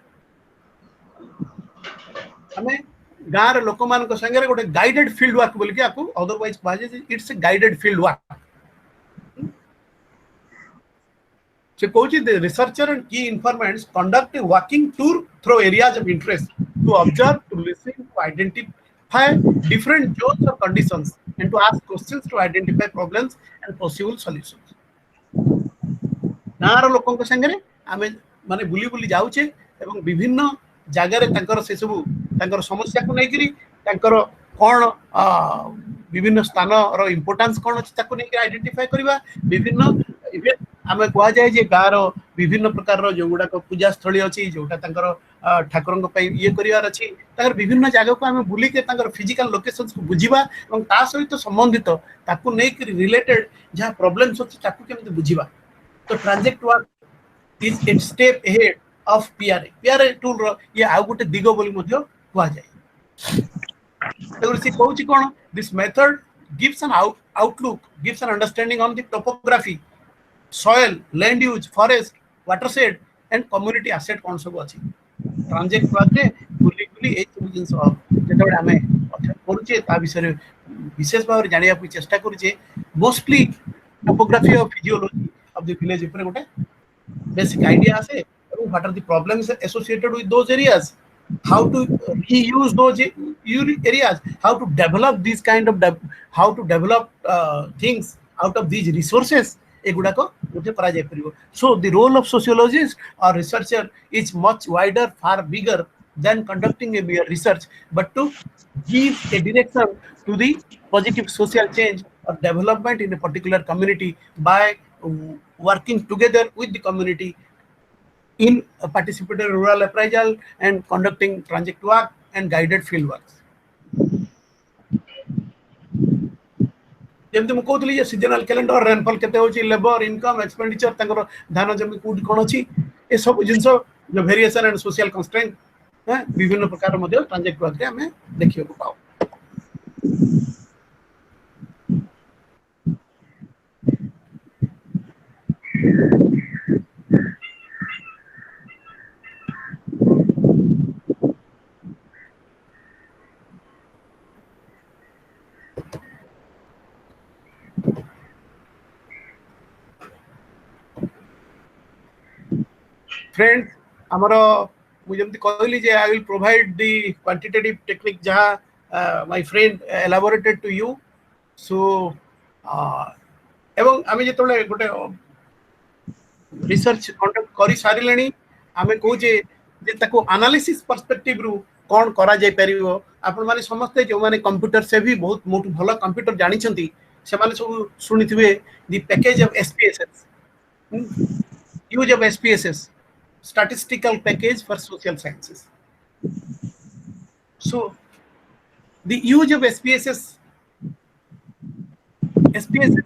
हमें गाँव लोक मान संगे गोटे गाइडेड फील्ड वर्क बोल के आपको अदरवाइज कहा जाए it's a guided field work से कहूची the researcher and key informants conduct a walking tour through areas of interest to observe to listen to identify different zones of conditions and to ask questions to identify problems and possible solutions गाँव लोक संगे आमे माने बुली बुली जाउचे एवं विभिन्न जगह तांकर से सब तांकर समस्या को नहीं तांकर कौन विभिन्न स्थान रो इंपोर्टेंस कौन अछि ताको नहीं आइडेंटिफाई करबा विभिन्न इवेंट हमें कहा जाए जे गाँव विभिन्न प्रकार रो जो गुडा को पूजा स्थली अछि जोटा तांकर ठाकुरंग पई ये करिवार अछि तांकर विभिन्न जगह को हमें बुली के तांकर फिजिकल लोकेशंस को बुझिबा एवं ता सहित संबंधित ताको नहीं रिलेटेड जहां प्रॉब्लम्स अछि ताको केमते बुझिबा तो ट्रांजेक्ट work is a step ahead of PRA tool रो ये आ गोटे दिगो बोली मध्ये कहा जाय तो से कहूची कोन this method gives an outlook gives an understanding on the topography soil, land use, forest, watershed and community asset कौन सब अच्छी ट्रांजेक्ट बादे बुली बुली ए सब जिंस जेतबे आमे अध्ययन करूचे ता विषय विशेष भाव जानिया को चेष्टा करूचे मोस्टली टोपोग्राफी और फिजियोलॉजी ऑफ द विलेज ऊपर गोटे basic idea ase and what are the problems associated with those areas, how to reuse those areas, how to develop these kind of how to develop things out of these resources एगुड़ा को मुझे करा जाय परिबो. So the role of sociologist or researcher is much wider, far bigger than conducting a mere research, but to give a direction to the positive social change or development in a particular community by working together with the community in a participatory rural appraisal and conducting project work and guided field works. जेमती मु कहतली जे seasonal calendar rainfall केते होची labour income expenditure तंगर धान जमी code कोन अछि ए सब जिंस जो variation and social constraint विभिन्न प्रकार मध्ये प्रोजेक्ट वर्क रे हमें देखियो को पाओ. Friends, हमारा मुझे कहली जे I will provide the quantitative technique जहाँ my friend elaborated to you. So एवं आमे जेतबले गोटे रिसर्च कंडक्ट करि सारिलेनी आमे कहू जे ताको एनालिसिस पर्सपेक्टिव रु कोन करा जाय परिबो. आपण माने समस्त जो माने कंप्यूटर से भी बहुत मोट भलो कंप्यूटर जानि छंती से माने सब सुनिथिबे the package of SPSS, use of SPSS, statistical package for social sciences. So the use of SPSS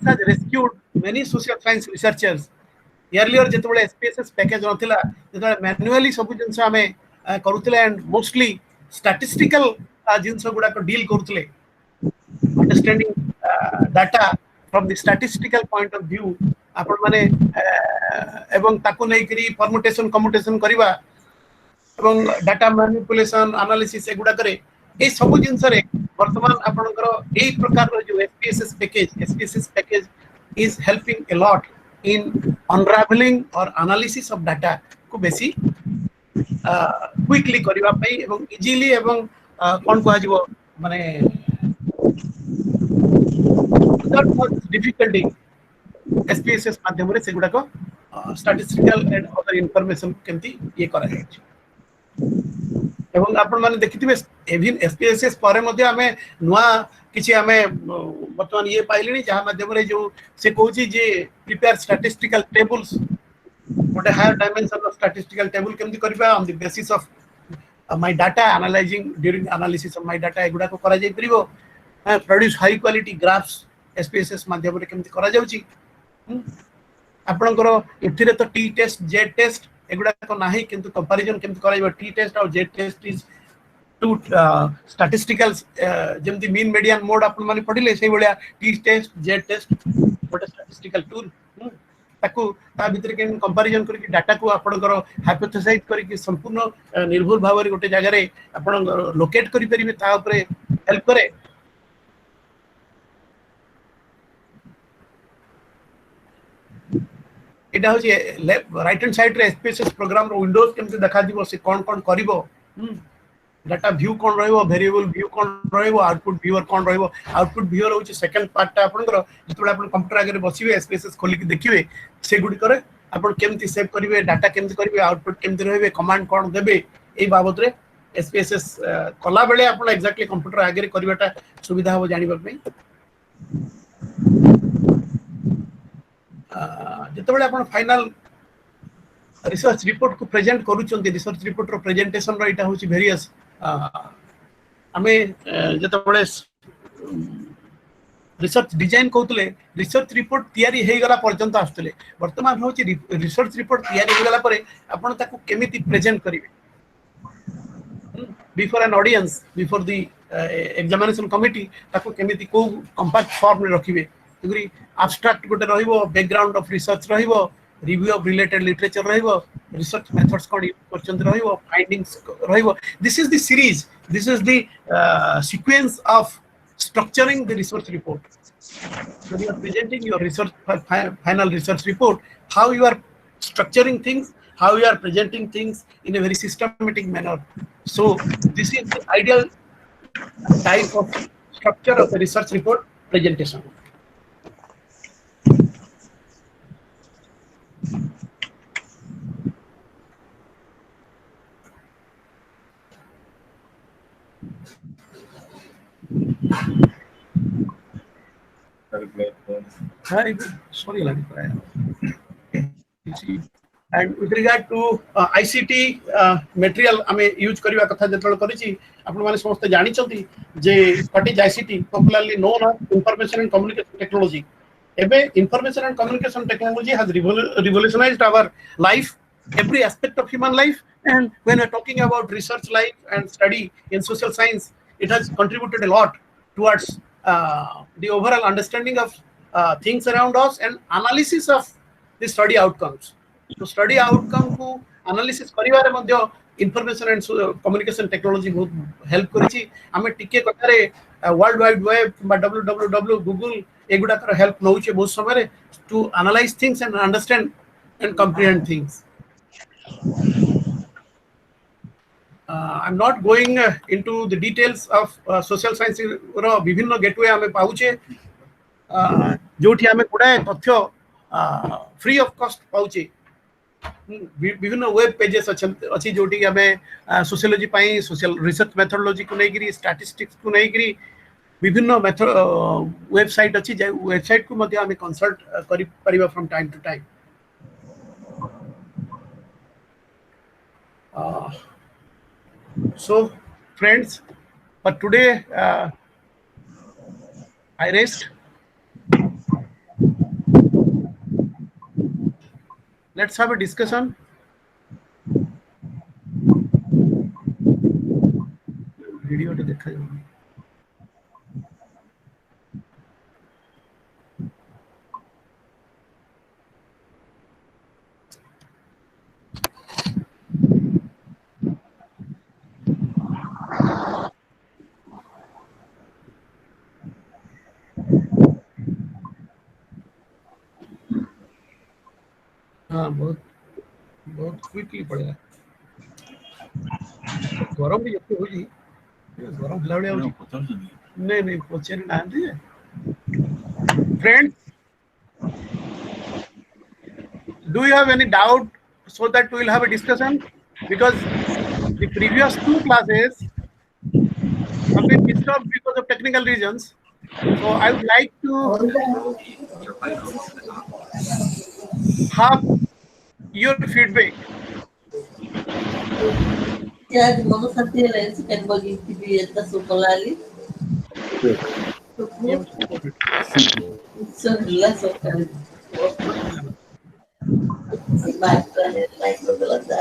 has rescued many social science researchers. Earlier जेतबले SPSS package नथिला जेतबले मैन्युअली सब जिंस हमें करूतले and mostly statistical जिंस गुडा को deal करूतले, understanding data from the statistical point of view आपण माने एवं ताको नै करी परम्यूटेशन कम्यूटेशन करबा एवं डाटा मैनिपुलेशन एनालिसिस एगुडा करे ए सब जिंस रे वर्तमान आपनकर ए प्रकार रो जो SPSS package is helping a lot in unraveling or analysis of data को बेसी क्विकली करबा पई एवं इजीली एवं कोन को आजिवो माने without difficulty SPSS माध्यम रे सेगुडा को स्टैटिस्टिकल एंड अदर इंफॉर्मेशन केमती ये करा जाय छै. एवं आपण माने देखिथिबे एविन SPSS पारे मध्ये हमें नुवा किछि हमें वर्तमान ये पाइलेनी जहा माध्यम रे जो से कहूची जे prepare statistical tables what a higher dimension of statistical table केमती करबा on the basis of my data, analyzing during analysis of my data एगुडा को करा जाय परिबो. Produce high quality graphs SPSS माध्यम रे केमती करा जाउची. आपनकर एथिरे तो टी टेस्ट जेड टेस्ट एगुडा को नाही किंतु कंपैरिजन केमती कराइबो T test or Z test is to statistical जेमती मीन मीडियन मोड आपन माने पढिले सेही बलिया टी टेस्ट जेड टेस्ट गोटे स्टैटिस्टिकल टूल ताकू ता भीतर के कंपैरिजन करके डाटा को आपनकर हाइपोथेसाइज करके संपूर्ण निर्भुल भाव रे गोटे जगह रे आपन लोकेट करि परिबे ता ऊपर हेल्प करे. एटा हो राइट हैंड साइड रे SPSS प्रोग्राम रो विंडोज केमते देखा दिबो से कोन कोन करिवो डाटा व्यू कोन रहइबो वेरिएबल व्यू कोन रहइबो आउटपुट व्यूअर कोन रहइबो. आउटपुट व्यूअर होची सेकंड पार्ट ता आपनकर जेतबे आपन कंप्यूटर आगे बसिबे SPSS खोली के देखिबे से गुडी करे आपन केमती सेव करिवे डाटा केमती करिवे आउटपुट केमती रहइबे कमांड कोन देबे ए बाबत रे SPSS कला बेले आपन एक्जेक्टली कंप्यूटर आगे करिवाटा सुविधा हो जानिबा पई. जेतबेले आपण फाइनल रिसर्च रिपोर्ट को प्रेजेंट करूचंती रिसर्च रिपोर्ट रो प्रेजेंटेशन रो इटा होची वेरियस हमें जेतबेले रिसर्च डिजाइन कोतले रिसर्च रिपोर्ट तयारी हे गला पर्यंत आस्तले वर्तमान होची रिसर्च रिपोर्ट तयारी हे गला परे आपण ताको केमिति प्रेजेंट करिवे before an audience before the examination committee ताको केमिति को कंपैक्ट फॉर्म रे रखिबे abstract गोटे रहिबो, बैकग्राउंड ऑफ रिसर्च रहिबो, रिव्यू ऑफ रिलेटेड लिटरेचर रहिबो, रिसर्च मेथड्स कोन करचंत रहिबो, फाइंडिंग्स रहिबो. This is the series, this is the sequence of structuring the research report. When you are presenting your research final research report, how you are structuring things, how you are presenting things in a very systematic manner. So this is the ideal type of structure of a research report presentation. Sorry, and with regard to ICT material आमे use करिवा कथा जतल करिछि आपण माने समस्त जानि छथि जे what is ICT, popularly known as information and communication technology. एबे information and communication technology has revolutionized our life, every aspect of human life, and when we're talking about research life and study in social science, it has contributed a lot towards the overall understanding of things around us and analysis of the study outcomes. So study outcome को analysis करिवारे मध्य information and communication technology बहुत help करिछि. आमे टिके कथारे world wide web बा www Google एगुडा कर हेल्प नउछे बहुत समय रे to analyze things and understand and comprehend things. I'm not going into the details of social science रो विभिन्न गेटवे आमे पाउछे जोठी आमे गुडा तथ्य फ्री ऑफ कॉस्ट पाउछे. विभिन्न वेब पेजेस अच्छी जोटी हमें सोशियोलॉजी पाई सोशल रिसर्च मेथोडोलॉजी को नहीं गिरी स्टैटिस्टिक्स को नहीं गिरी विभिन्न मेथड वेबसाइट अच्छी वेबसाइट को मध्य हमें कंसल्ट करि परिबा from time to time. So friends, for today I rest. Let's have a discussion. Video to देखा जाए. हाँ बहुत बहुत क्विकली पड़ेगा. गरम भी जब हो जी गरम हिलावड़े हो जी नहीं नहीं पहुंचे ना दिए. Friends, do you have any doubt so that we will have a discussion, because the previous two classes have been disturbed because of technical reasons. So I would like to have your feedback. Ya, vamos a hacer eso que el bolígrafo está soplando. Son las otras.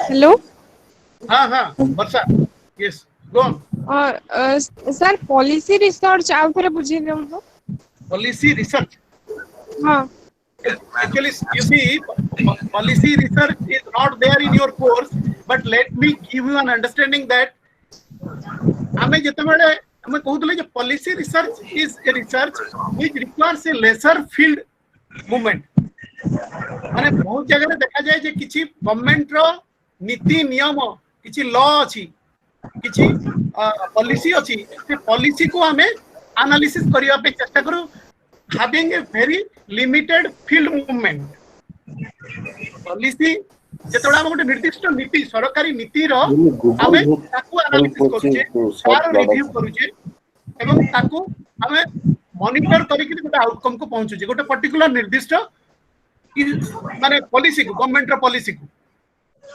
Hello. हाँ वर्षा, yes, go on. Sir policy research आउ थरे बुझी देउ. Policy research. हाँ. Actually, you see, policy research is not there in your course, but let me give you an understanding that हमें जितने हमें कहूँ जो policy research is a research which requires a lesser field movement. माने बहुत जगह रे देखा जाए जे किछि गवर्नमेंट रो नीति नियम किछि लॉ अछि किछि पॉलिसी अछि से पॉलिसी को हमें एनालिसिस करिया पे चेष्टा करू having a very limited field movement. Policy जेतोडा हम गोटे निर्दिष्ट नीति सरकारी नीति रो हमें ताकू एनालिसिस करूचे सार रिव्यू करूचे एवं ताकू हमें मॉनिटर करी कि गोटे आउटकम को पहुंचुचे गोटे पर्टिकुलर निर्दिष्ट माने पॉलिसी को गवर्नमेंट रो पॉलिसी को.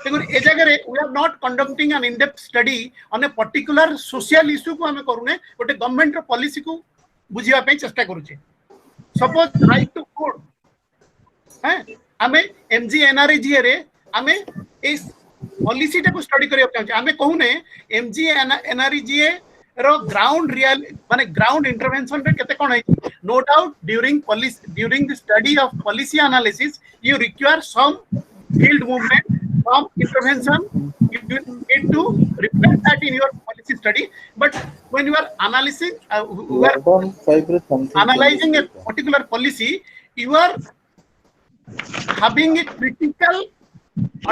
देखो ए जगह रे we are not conducting an in depth study on a particular social issue को हमें करूने गोटे गवर्नमेंट रो पॉलिसी को बुझिया पे चेष्टा करूचे. सपोज राइट टू फूड हैं हमें MGNRGA रे हमें इस पॉलिसी टा को स्टडी करिया चाहछे हमें कहूने MGNRGA रो ग्राउंड रियल माने ग्राउंड इंटरवेंशन रे केते कोन है no doubt during the study of policy analysis you require some field movement some intervention you need to reflect that in your policy study but when you are analyzing analyzing a particular policy you are having a critical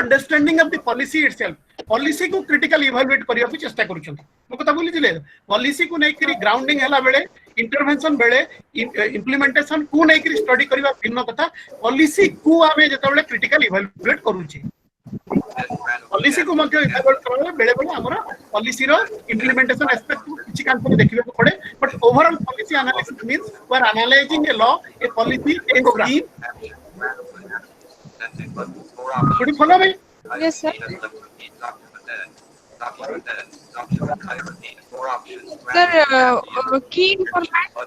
understanding of the policy itself policy को critical evaluate करिया को चेष्टा करूछन मो कथा बोली दिले policy को नै करी grounding हला बेले intervention बेले implementation को नै करी study करिवा भिन्न कथा policy को आमे जतबेले critical evaluate करूची policy को मके evaluate करले बेले बेले हमरा policy रो implementation aspect को किछि कान पर देखिबे को पड़े but overall policy analysis means we are analyzing a law a policy a scheme could you follow me Yes, sir. Sir, key information.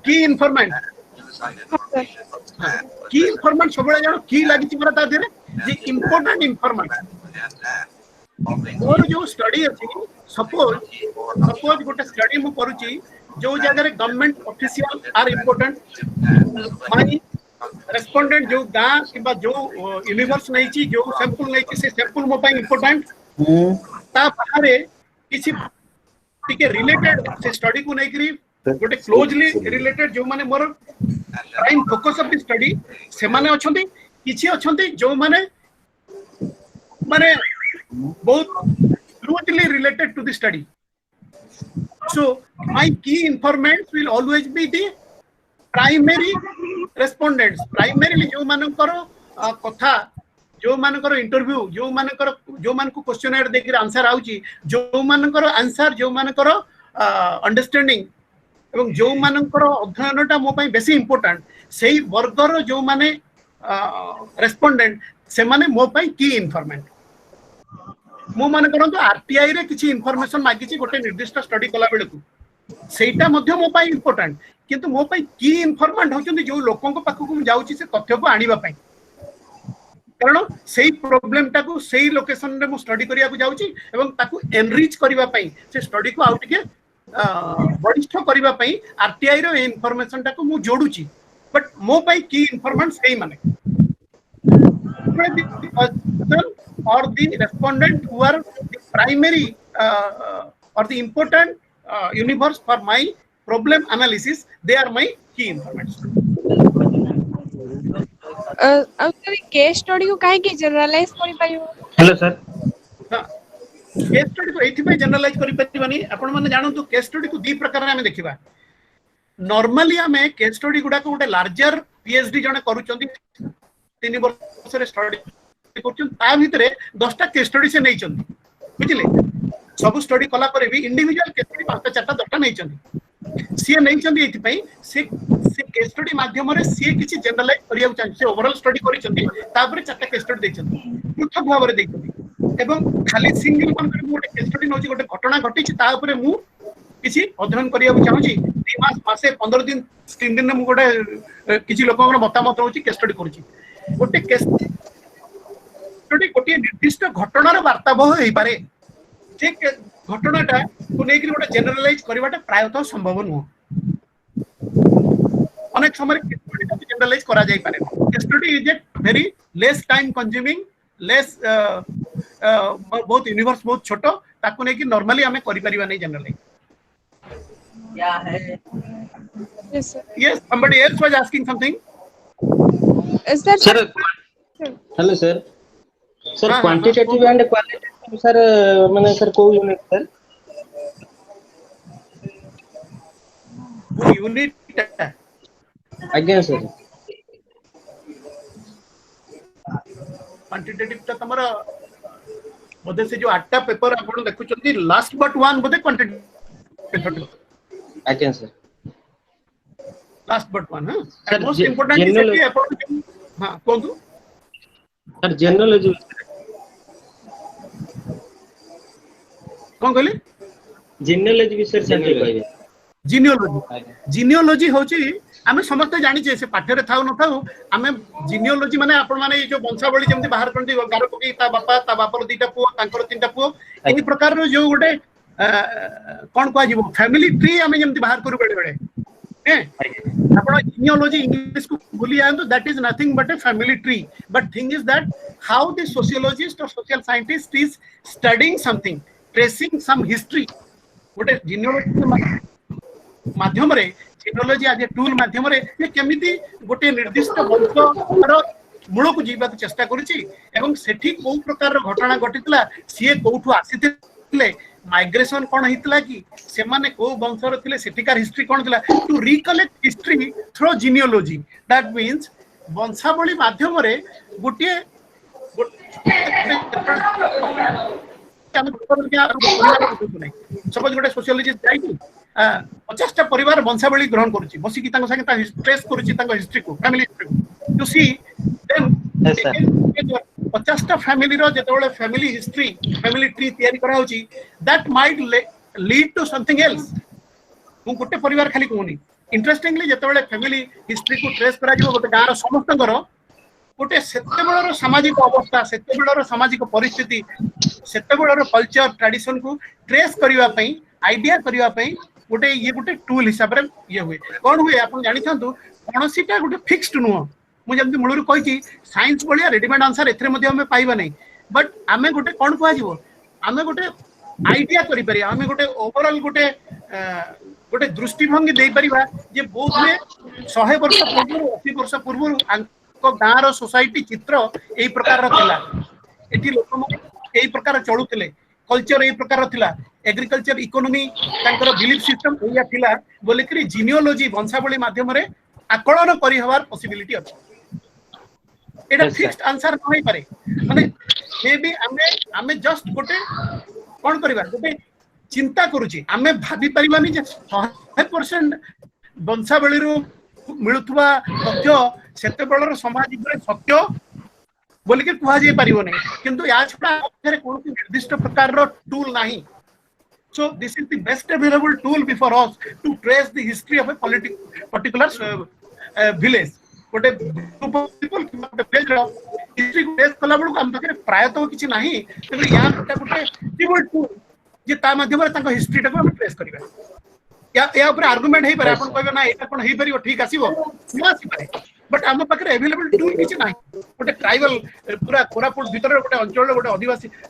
की इन्फॉर्मेंट की इन्फॉर्मेंट सबले जानो की लागि हमरा ता देरे जे इंपोर्टेंट इन्फॉर्मेंट और जो स्टडी अछि सपोज गोटे स्टडी मु करूची जो जगह रे government official are important my respondent जो गां किबा जो यूनिवर्स नै छी जो सैंपल नै छी से सैंपल मो पई इंपोर्टेंट ता बाहरे किछि टिके रिलेटेड से स्टडी को नै करी गोटे क्लोजली रिलेटेड जो माने मोर prime focus of the study से माने अछंती किछि अछंती जो माने माने बहुत closely related to the study so my key informants will always be the primary respondents primarily जो मानकर कथा जो मानकर इंटरव्यू जो मान को क्वेश्चनर देकर आंसर आउची जो मानकर आंसर जो मानकर अंडरस्टैंडिंग एवं जो मानकर अध्ययनटा मो पई बेसी इंपोर्टेंट सेही वर्गर जो माने रेस्पोंडेंट से माने मो पई की इन्फॉर्मेंट मो माने करंतु आरटीआई रे किछि इन्फॉर्मेशन मागिछि गोटे निर्दिष्ट स्टडी कला बेले को सेटा मध्य मो पई इंपोर्टेंट किंतु मो पई की इन्फॉर्मेंट होचंदी जो लोकन को पाखु को जाउछि से तथ्य को आनिबा पई कारण सेही प्रॉब्लम टा को सेही लोकेशन रे मो स्टडी करिया को जाउछि एवं ताकू एनरिच करिवा पई से स्टडी को आउट के बडिष्ठ करिवा पई आरटीआई रो इन्फॉर्मेशन टा को मु जोडुछि बट मो पई की इन्फॉर्मेंट सेही माने or the respondent who are the primary or the important universe for my problem analysis they are my key informants sir case study को काहे के जनरलाइज करि पाइयो हेलो सर केस स्टडी को एथि पे जनरलाइज करि परिबानी आपण माने जानंतु केस स्टडी को दी प्रकार रे हमें देखिबा नॉर्मली हमें केस स्टडी गुडा को गोटे लार्जर पीएचडी जने करूचंदी 3 वर्ष रे स्टडी करछन ता भितरे 10टा केस स्टडी से नै चंदी बुझिले सब स्टडी कला करे भी इंडिविजुअल केस स्टडी 5टा 4टा 10टा नै चंदी सी नै चंदी एथि पई से केस स्टडी माध्यम रे सी किछि जनरलाइज करिया चाहि से ओवरऑल स्टडी करि चंदी तापर 4टा केस स्टडी दै चंदी पृथक भाव रे दै चंदी एवं खाली सिंगल मन करे गोटे केस स्टडी नोची गोटे घटना घटी छि ता ऊपर मु किछि अध्ययन करिया चाहू छि 3 मास मासे 15 दिन 3 दिन मु गोटे किछि लोकन मतामत होछि केस स्टडी करू छि गोटे केस गोटे निर्दिष्ट घटनार वार्ताबह हो पारे से घटनाटा को नै गोटे जनरलाइज करवाटा प्रायतः संभव नुह अनेक समय जनरलाइज करा जाय पारे study is a very less time consuming less बहुत यूनिवर्स बहुत छोटो ताको नै कि नॉर्मली हमें करि परिबा नै जनरलाइज क्या है yes sir yes somebody else was asking something is that sir hello sir sir quantitative and qualitative sir माने सर को यूनिट सर यूनिट आज्ञा सर क्वांटिटेटिव ता तमरा बोधे से जो 8टा पेपर आपण देखुचंती last but one Bodhe quantitative आज्ञा सर लास्ट बट वन हां Sir, most important is general- कि आपण हां कोंतु सर जनरल कोन कहले जनरल विषय सर कहबे जिनियोलॉजी जिनियोलॉजी होची आमे समस्त जानि छे से पाठ्य थाउ न थाउ आमे जिनियोलॉजी माने आपण माने जो वंशावली जेमति बाहर करती गार पकी ता बापर दीटा पुओ तांकर तीनटा पुओ एही प्रकार रो जो गोटे कोन कह जीवो फैमिली ट्री आमे जेमति बाहर करू बेले बेले आपण जिनियोलॉजी इंग्लिश को भूली जांतु that is nothing but a family tree but thing is that how the sociologist or social scientist is studying something tracing some history गोटे जिनियोलॉजी माध्यम रे जिनियोलॉजी आज टूल माध्यम रे ये केमिति गोटे निर्दिष्ट वंशर मूल को जीवा चेष्टा करूची एवं सेठी को प्रकार रो घटना घटितला सीए कोठु आसीथिले माइग्रेशन कोन हितला कि से माने को वंशर थिले सेठिकार हिस्ट्री कोन थिला to recollect history through genealogy that means वंशावली माध्यम रे गोटे सपोज गोटे सोशियोलॉजिस्ट जाई 50टा परिवार वंशावली ग्रहण करूची बसी की तांको संगे ट्रेस करूची तांको हिस्ट्री को फैमिली हिस्ट्री को यू सी देन 50टा फैमिली रो जेतोले फैमिली हिस्ट्री फैमिली ट्री तयारी करा होची that might lead to something else मु गोटे परिवार खाली कोनी इंटरेस्टिंगली जेतोले फैमिली हिस्ट्री को ट्रेस करा जिवो गोटे गार समस्त घर गोटे सेते बेलर सामाजिक अवस्था सेते बेलर सामाजिक परिस्थिति सेते बेलर कल्चर ट्रेडिशन को ट्रेस करिवा पई आइडिया करिवा पई गोटे ये गोटे टूल हिसाब रे ये हुए कोन हुए आपण जानि छंतु कोनोसीटा गोटे फिक्स्ड नुह मु जंती मुळुर कहि छी साइंस बलिया रेडीमेड आंसर एथरे मध्ये हमें पाइबा नै बट आमे गोटे कोन कहै जीवो आमे गोटे आइडिया करि परिया आमे गोटे ओवरऑल गोटे गोटे दृष्टिभंगी देई परिबा जे बहुत में 100 वर्ष पूर्व 80 वर्ष पूर्व आंको गाँर सोसाइटी चित्र एई प्रकार थिला एठी लोक माने एई प्रकार चलुतिले कल्चर एई प्रकार थिला एग्रीकल्चर इकोनॉमी तांकर बिलीफ सिस्टम एया थिला बोले कि जिनियोलॉजी वंशावली माध्यम रे आकलन करि हवार पॉसिबिलिटी अछि एटा फिक्स्ड आंसर नै पारे माने मे बी आमे जस्ट गोटे कोन करबा गोटे चिंता करूची आमे भाबी परिबानी जे 100% वंशावली रो मिलुथुवा तथ्य सेते बेलर सामाजिक रे सत्य बोले कि कुहा जे परिबो नै किंतु या छडा रे कोन निर्दिष्ट प्रकार रो टूल नाही so this is the best available tool before us to trace the history of a particular village गोटे ग्रुप ऑफ पीपल गोटे विलेज रो हिस्ट्री को ट्रेस कला बळु हम पाखरे प्रायतः किछि नाही तेबे या गोटे टेबल टूल जे ता माध्यम रे ताको हिस्ट्री टाको हम ट्रेस करबा या ऊपर आर्गुमेंट हे पारे आपण कहबे ना एटा कोन हे परिबो ठीक आसीबो ना आसी पारे बट हम पाखरे अवेलेबल टूल किछि नाही गोटे ट्राइबल पूरा कोरापुट भीतर गोटे अंचल गोटे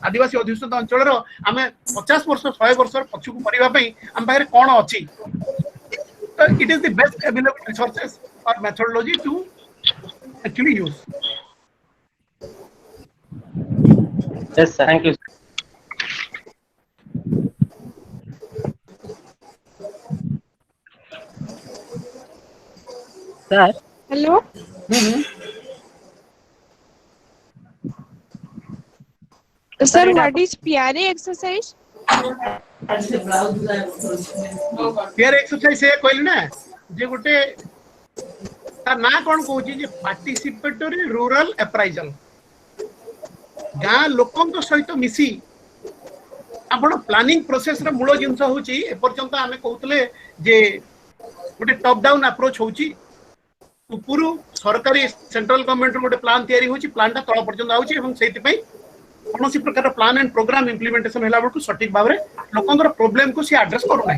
आदिवासी अधिष्ठित अंचल रो हमें 50 वर्ष 100 वर्ष पछु को परिबा पई हम पाखरे कोन अछि तो it is the best available resources or methodology to actually use yes sir thank you sir hello sir what is PRA exercise PRA exercise है कहली ना जे गोटे तार ना कोन कहूची जे पार्टिसिपेटरी रूरल अप्राइजल गाँ लोकंक सहित मिसी आपण प्लानिंग प्रोसेस रे मूल जिंस होची ए पर्यंत आमे कहउतले जे गोटे टॉप डाउन अप्रोच होची उपरु सरकारी सेंट्रल गवर्नमेंट रो गोटे प्लान तयारी होची प्लान ता तळ पर्यंत आउची एवं सेति पई कोनोसी प्रकार प्लान एंड प्रोग्राम इंप्लीमेंटेशन हैला बळकु सटीक भाबरे लोकंकर प्रॉब्लम को से एड्रेस करू नै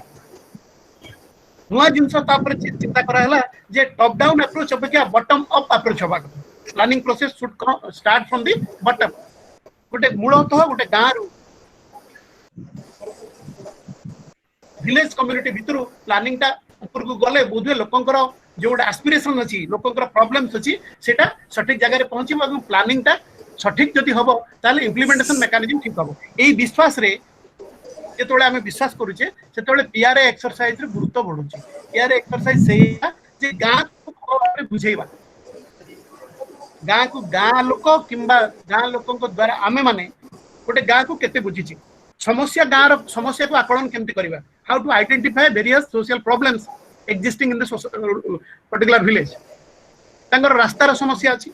नुआ जिंस ता पर चिंता करा हैला जे टॉप डाउन अप्रोच अपेक्षा बॉटम अप अप्रोच होबा planning process should start from the bottom गोटे मूलतः गोटे गाँ रो विलेज कम्युनिटी भितरु प्लानिंग ता ऊपर को गले बोधे लोकंकर जो गोटे एस्पिरेशन अछि लोकंकर प्रॉब्लम्स अछि सेटा सटीक जगह रे पहुंचीबो और प्लानिंग ता सठिक जदि हबो ताले इंप्लीमेंटेशन मेकानिज्म ठीक हबो एई विश्वास रे जेतोले आमे विश्वास करूचे सेतोले PRA एक्सरसाइज रे गुरुत्व बढ़ुची PRA एक्सरसाइज सेया जे गाँ को बुझेइबा गाँ को गाँ लोक किंबा गाँ लोकन को द्वारा आमे माने गोटे गाँ को केते बुझिची समस्या गाँ रो समस्या को आकलन केमति करबा how to identify various social problems existing in the particular village तांगर रास्ता रो समस्या अछि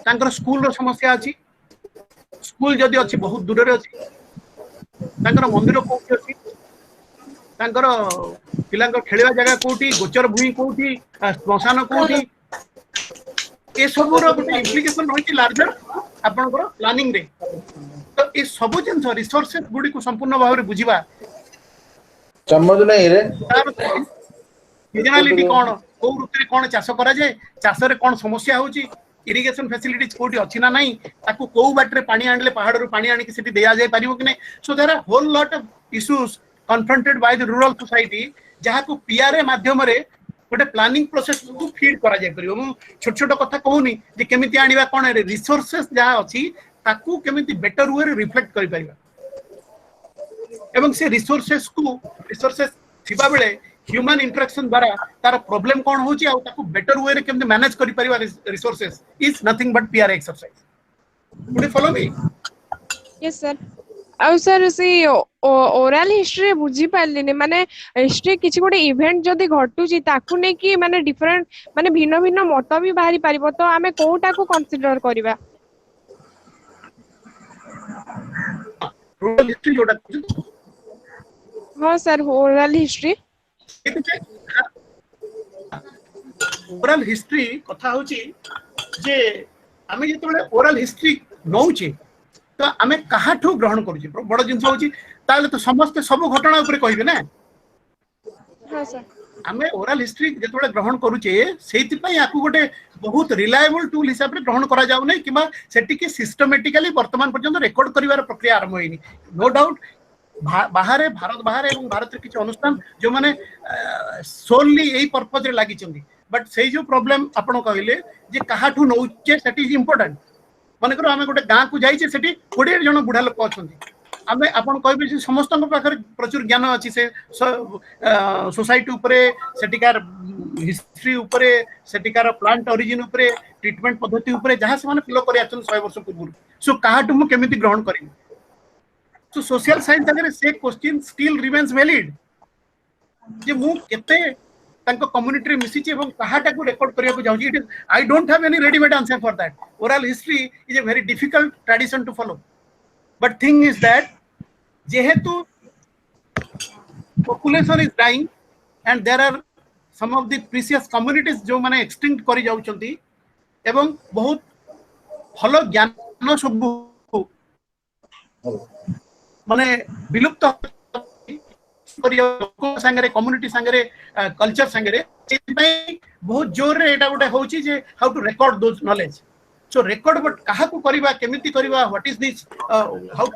तांकर स्कूल रो समस्या अछि स्कूल जदि अछि बहुत दूर रे अछि तांकर मंदिर कोठी अछि तांकर पिलांकर खेलिया जगह कोठी गोचर भूमि कोठी श्मशान कोठी ए सब रो गोटे इम्प्लिकेशन होई लार्जर आपनकर प्लानिंग रे तो ए सब जिंस रिसोर्सेस गुडी को संपूर्ण भाव रे बुझिबा चम्मच नहीं रे सीजनालिटी कोन को ऋतु कोन चाष करा जाय चाष रे कोन समस्या होची इरिगेशन फैसिलिटीज कोठी अछि ना नाही ताकू को बाटरे पानी आनले पहाड़ रो पानी आनी कि सेठी देया जाय पारिबो कि नै so there are whole lot of issues confronted by the rural society जहा को पीआरए माध्यम रे गोटे प्लानिंग प्रोसेस को फीड करा जाय परिबो मु छोट छोट कथा कहूनी जे केमिति आनिबा कोन रे रिसोर्सेस जहा अछि ताकू केमिति बेटर वे रे रिफ्लेक्ट करि परिबा एवं से रिसोर्सेस थिबा बेले ह्यूमन इंटरेक्शन द्वारा तार प्रॉब्लम कोन होची आ ताकू बेटर वे रे केमिति मैनेज करि परिबा resources is nothing but PR exercise पुणे फॉलो मी यस सर आ सर से ओरल हिस्ट्री बुझी पालिनी माने हिस्ट्री किछि गोटे इवेंट जदी घटुची ताकू ने कि माने डिफरेंट माने भिन्न भिन्न मत भी बाहरी पारिबो तो आमे कोटा को कंसीडर करबा रूरल हिस्ट्री जोडा हां sir oral history oral history कथा होची जे आमे जेतबेले ओरल हिस्ट्री नौची तो आमे काहाठू ग्रहण करूची बड़ जिंस होची ताले तो समस्त सब घटना ऊपर कहिबे ना हां सर आमे ओरल हिस्ट्री जेतबेले ग्रहण करूचे सेति पई आकू गोटे बहुत रिलायबल टूल हिसाब रे ग्रहण करा जाउ नै किबा सेति के सिस्टमैटिकली वर्तमान पर्यंत रेकॉर्ड करिवार प्रक्रिया आरंभ होइनी नो डाउट बाहर भारत बाहर एवं भारत किसी अनुष्ठान जो माने सोनली यही पर्पज रे लागि चंदी बट से जो प्रॉब्लम आपण कहले जे काहाठू नौचे दैट इज इंपोर्टेंट माने करो आमे गोटे गां को जाई छे सेठी 20 जन बुढा लोक अछंती आमे आपण कहबे जे समस्त पाखर प्रचुर ज्ञान अछि से सोसाइटी ऊपर सेटिकार हिस्ट्री ऊपर सेटिकार प्लांट ओरिजिन ऊपर ट्रीटमेंट पद्धति ऊपर जहां से माने फॉलो करि आछन 100 वर्ष पूर्व सो काहाठू मु केमिति ग्रहण करिन सो सोशल साइंस अगर से क्वेश्चन स्टिल रिमेन्स वैलिड जे मु केते तांको कम्युनिटी रे मिसिची एवं कहाटा को रेकॉर्ड करिया को जाउची it is I don't have any readymade answer for that oral history is a very difficult tradition to follow but thing is that जेहेतु population is dying and there are some of the precious communities जो माने extinct करि जाउचंती एवं बहुत भलो ज्ञान सब माने विलुप्त संगे कम्युनिटी संगे कल्चर संगे बहुत जोर रे एटा गोटे होची जे how to record those knowledge so record but काहा को करबा केमिति करबा what is this how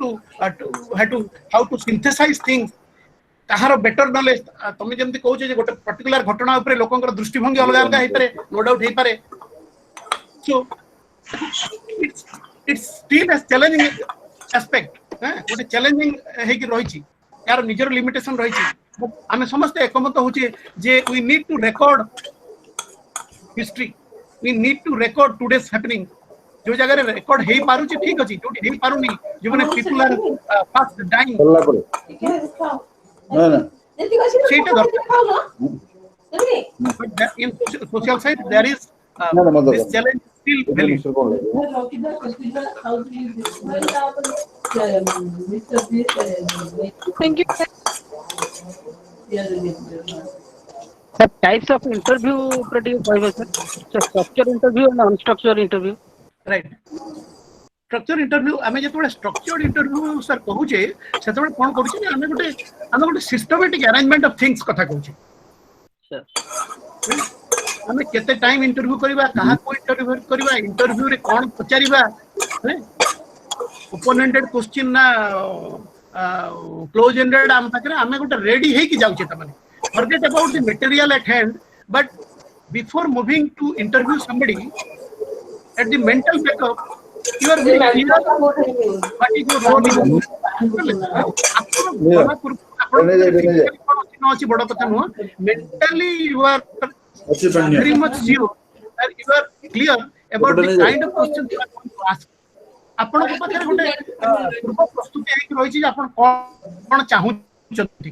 to synthesize things काहार बेटर नॉलेज तमे जेमति कहू जे गोटे पर्टिकुलर घटना ऊपर लोकंकर दृष्टिभंगी अलग अलग हे पारे नो डाउट हे पारे so it's still a challenging aspect गोटे चैलेंजिंग हे कि रहिछि यार निजर लिमिटेशन रही आमे समस्त एकमत होचे जे we need to record history we need to record today's happening जो जगह रे रिकॉर्ड हे पारु छी ठीक अछि जोटी हे पारुनी जो माने पीपल आर फास्ट डाइंग ना ना सेटा but in social side there is this challenge still valid thank you sir types of interview प्रति कहबे sir structure interview and unstructure interview right structure interview आमे जेतबे स्ट्रक्चर्ड इंटरव्यू सर कहूचे सेतबे कोन करूची जे आमे गोटे सिस्टमैटिक अरेंजमेंट ऑफ थिंग्स कथा कहूची सर आमे केते टाइम इंटरव्यू करबा कहा को इंटरव्यू करबा इंटरव्यू रे कोन पचारिबा ओपन-एंडेड क्वेश्चन ना क्लोज एंडेड आम पाखरे आमे गोटे रेडी हे कि जाउचे त माने forget about the material at hand but before moving to interview somebody at the mental backup you are very clear what is your role in बड़ा कथा no mentally you are very much sure that you are clear about the kind of questions you are going to ask आपण को पाखरे गोटे पूर्व प्रस्तुति हे कि रही छी आपण कोन चाहू चंती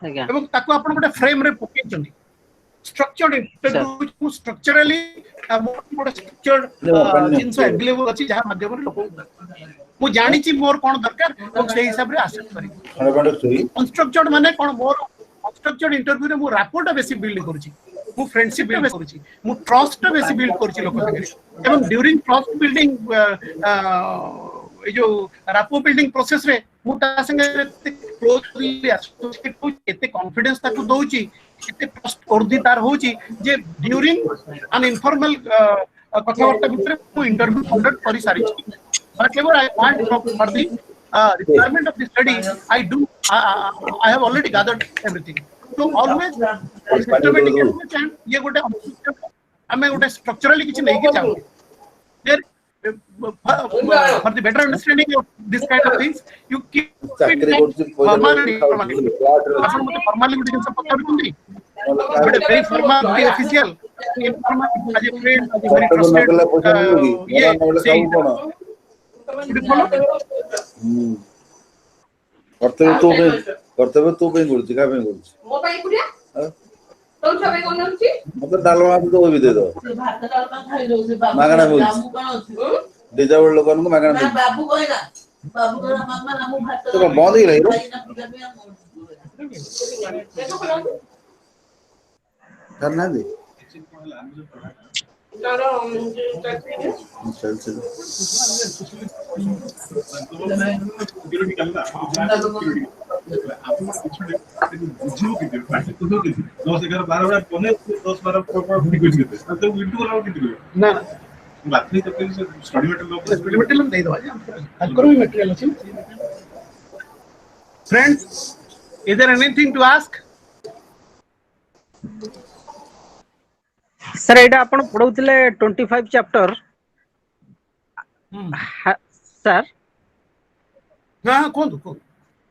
आज्ञा एवं ताको आपण गोटे फ्रेम रे पके चंती structured interview structurally more structured जिनस available अछि जहा माध्यम रे लोक मु जानि छी मोर कोन दरकार और से हिसाब रे आसेप्ट करी अनस्ट्रक्चर्ड माने कोन मोर अनस्ट्रक्चर्ड इंटरव्यू रे मु रैपोर्ट बेसी बिल्ड करू छी मु फ्रेंडशिप बिल्ड करू छी मु ट्रस्ट बेसी बिल्ड करू छी लोक संगे एवं ड्यूरिंग ट्रस्ट बिल्डिंग ए जो रैपो बिल्डिंग प्रोसेस रे मु ता संगे क्लोजली एसोसिएट हो एते कॉन्फिडेंस ताकू दोउची एते ट्रस्ट करदी तार होची जे ड्यूरिंग एन इनफॉर्मल कथावार्ता भितर मु इंटरव्यू कंडक्ट करि सारी छी whatever I want for the requirement of the study, I do. I have already gathered everything. So always systematic approach and ये गोटे हमें गोटे structurally किसी नहीं किया जाओ. There for the better understanding of this kind of things, you keep formally कुछ सब पता भी but very formal, very official, informal, as a friend, as a very trusted. Yeah. कर्तव्य तू पे गुरुजी का पे गुरुजी मो पाई पुरिया तो छबे कोन होची मतलब डालवा तो भी दे दो भात डालमा खाइ दो से बाबू मागना बोल बाबू कोन होची डिजाबल लोगन को मागना ना बाबू कोइला बाबू को मामा नामु भात तो बंद ही रही करना दे चल चल Friends, is there anything to ask? Sir एटा आपण पढौतिले 25 चैप्टर सर हां कोन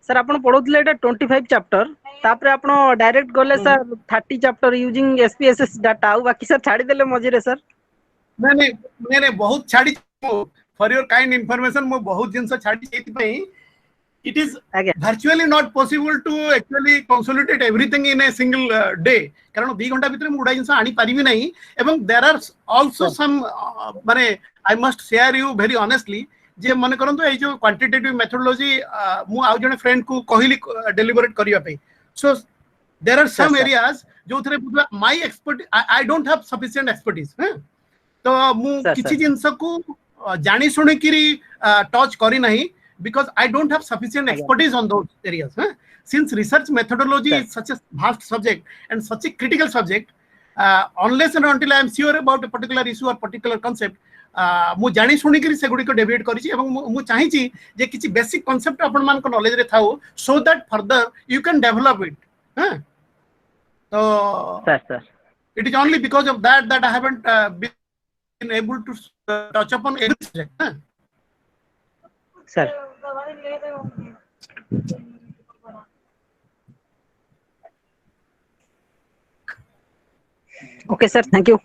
सर आपण पढौतिले एटा 25 चैप्टर तापरे आपण डायरेक्ट गले sir 30 chapter using SPSS data आ बाकी सर छाडी देले मझिरे सर मैंने बहुत छाडी फॉर योर काइंड इंफॉर्मेशन मो बहुत जिंस छाडी एति पई it is virtually not possible to actually consolidate everything in a single day कारण 2 घंटा भीतर मुडा जिंस आनी पारिबी नहीं एवं there are also some माने I must share you very honestly जे मन करंतो ए जो क्वांटिटेटिव मेथोडोलॉजी मु आ जने फ्रेंड को कहिली डेलिबरेट करिया पे सो there are some areas जो थरे my expert I don't have sufficient expertise तो मु किछि जिंस को जानी सुने किरी टच करी नहीं because I don't have sufficient expertise on those areas. Since research methodology is such a vast subject and such a critical subject, unless and until I am sure about a particular issue or particular concept, मु जानी सुनी करी से गुडी को deviate करी छी एवं मु चाहि छी जे किछि बेसिक कांसेप्ट अपन मान को नॉलेज रे थाउ so that further you can develop it. So sir it is only because of that I haven't been able to touch upon every subject. Sir. Okay, sir. Thank you.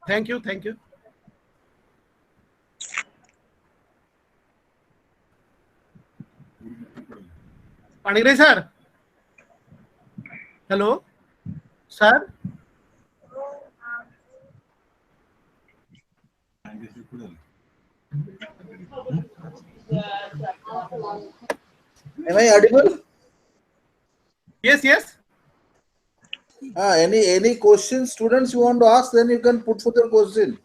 Thank you. Panigre sir. Hello, sir. Am I audible? Yes. Any question students you want to ask, then you can put for the question.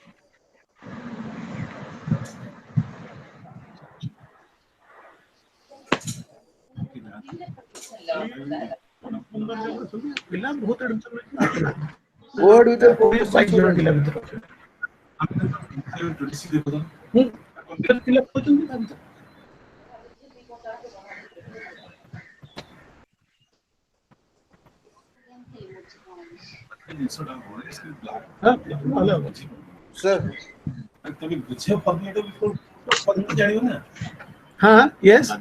Go ahead with your question. Sir. Yes.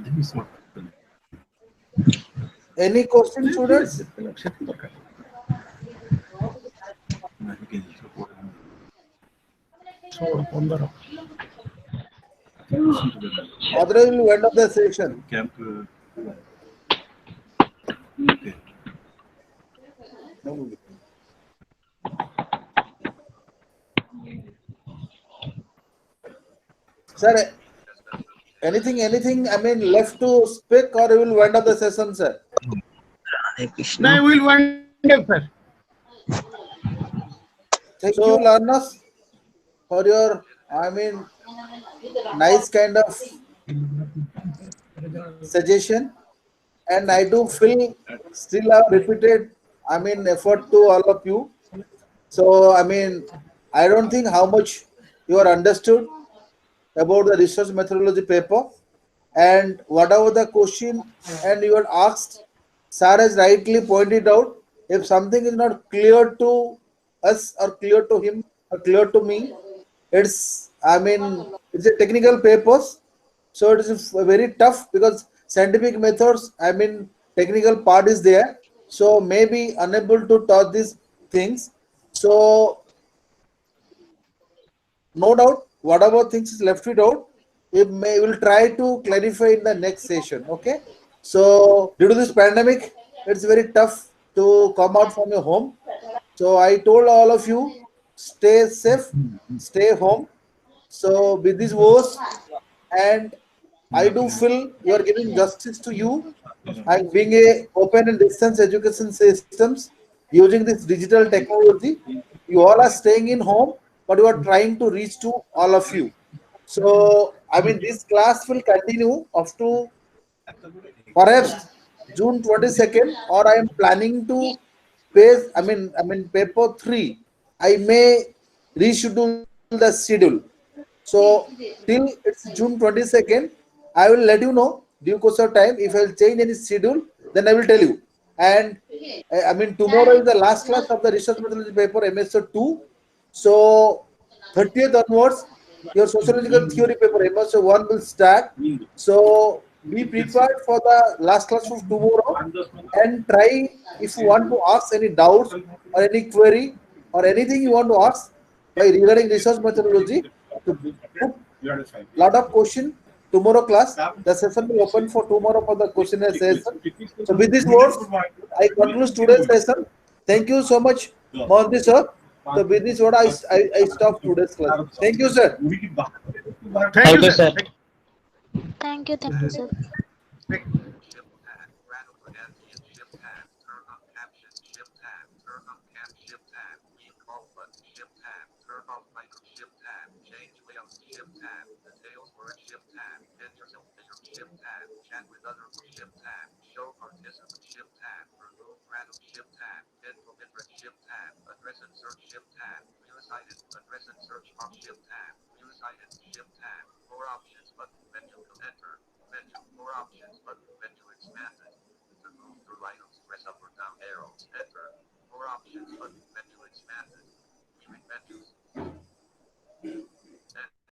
Any question students? Otherwise, we'll end up the session. Sir, anything, I mean, left to speak, or you will wind up the session, sir? Now we will wind up, sir. Thank you, learners, for your, I mean, nice kind of suggestion. And I do feel still have repeated, I mean, effort to all of you. So, I mean, I don't think how much you are understood about the research methodology paper, and whatever the question and you had asked, sir has rightly pointed out, if something is not clear to us or clear to him or clear to me, it's, I mean, it's a technical papers, so it is very tough because scientific methods, I mean, technical part is there, so maybe unable to touch these things. So no doubt, whatever things is left without, will try to clarify in the next session. Okay. So due to this pandemic, it's very tough to come out from your home. So I told all of you, stay safe, stay home. So with these words, and I do feel you are giving justice to you and being a open and distance education systems using this digital technology. You all are staying in home, but you are trying to reach to all of you. So I mean, this class will continue up to perhaps June 22nd, or I am planning to page. I mean paper 3. I may reschedule the schedule. So till it's June 22nd, I will let you know due course of time. If I will change any schedule, then I will tell you. And I mean, tomorrow is the last class of the research methodology paper MSO 2. So 30th onwards, your sociological theory paper MSO 1 will start. So be prepared for the last class of tomorrow and try, if you want to ask any doubts or any query or anything you want to ask by regarding research methodology, to put lot of question tomorrow class. The session will open for tomorrow for the question and session. So with these words, I conclude today's session. Thank you so much, Mohanty sir. So with this word, I stop today's class. Thank you, sir. Thank you, sir. Thank you, sir.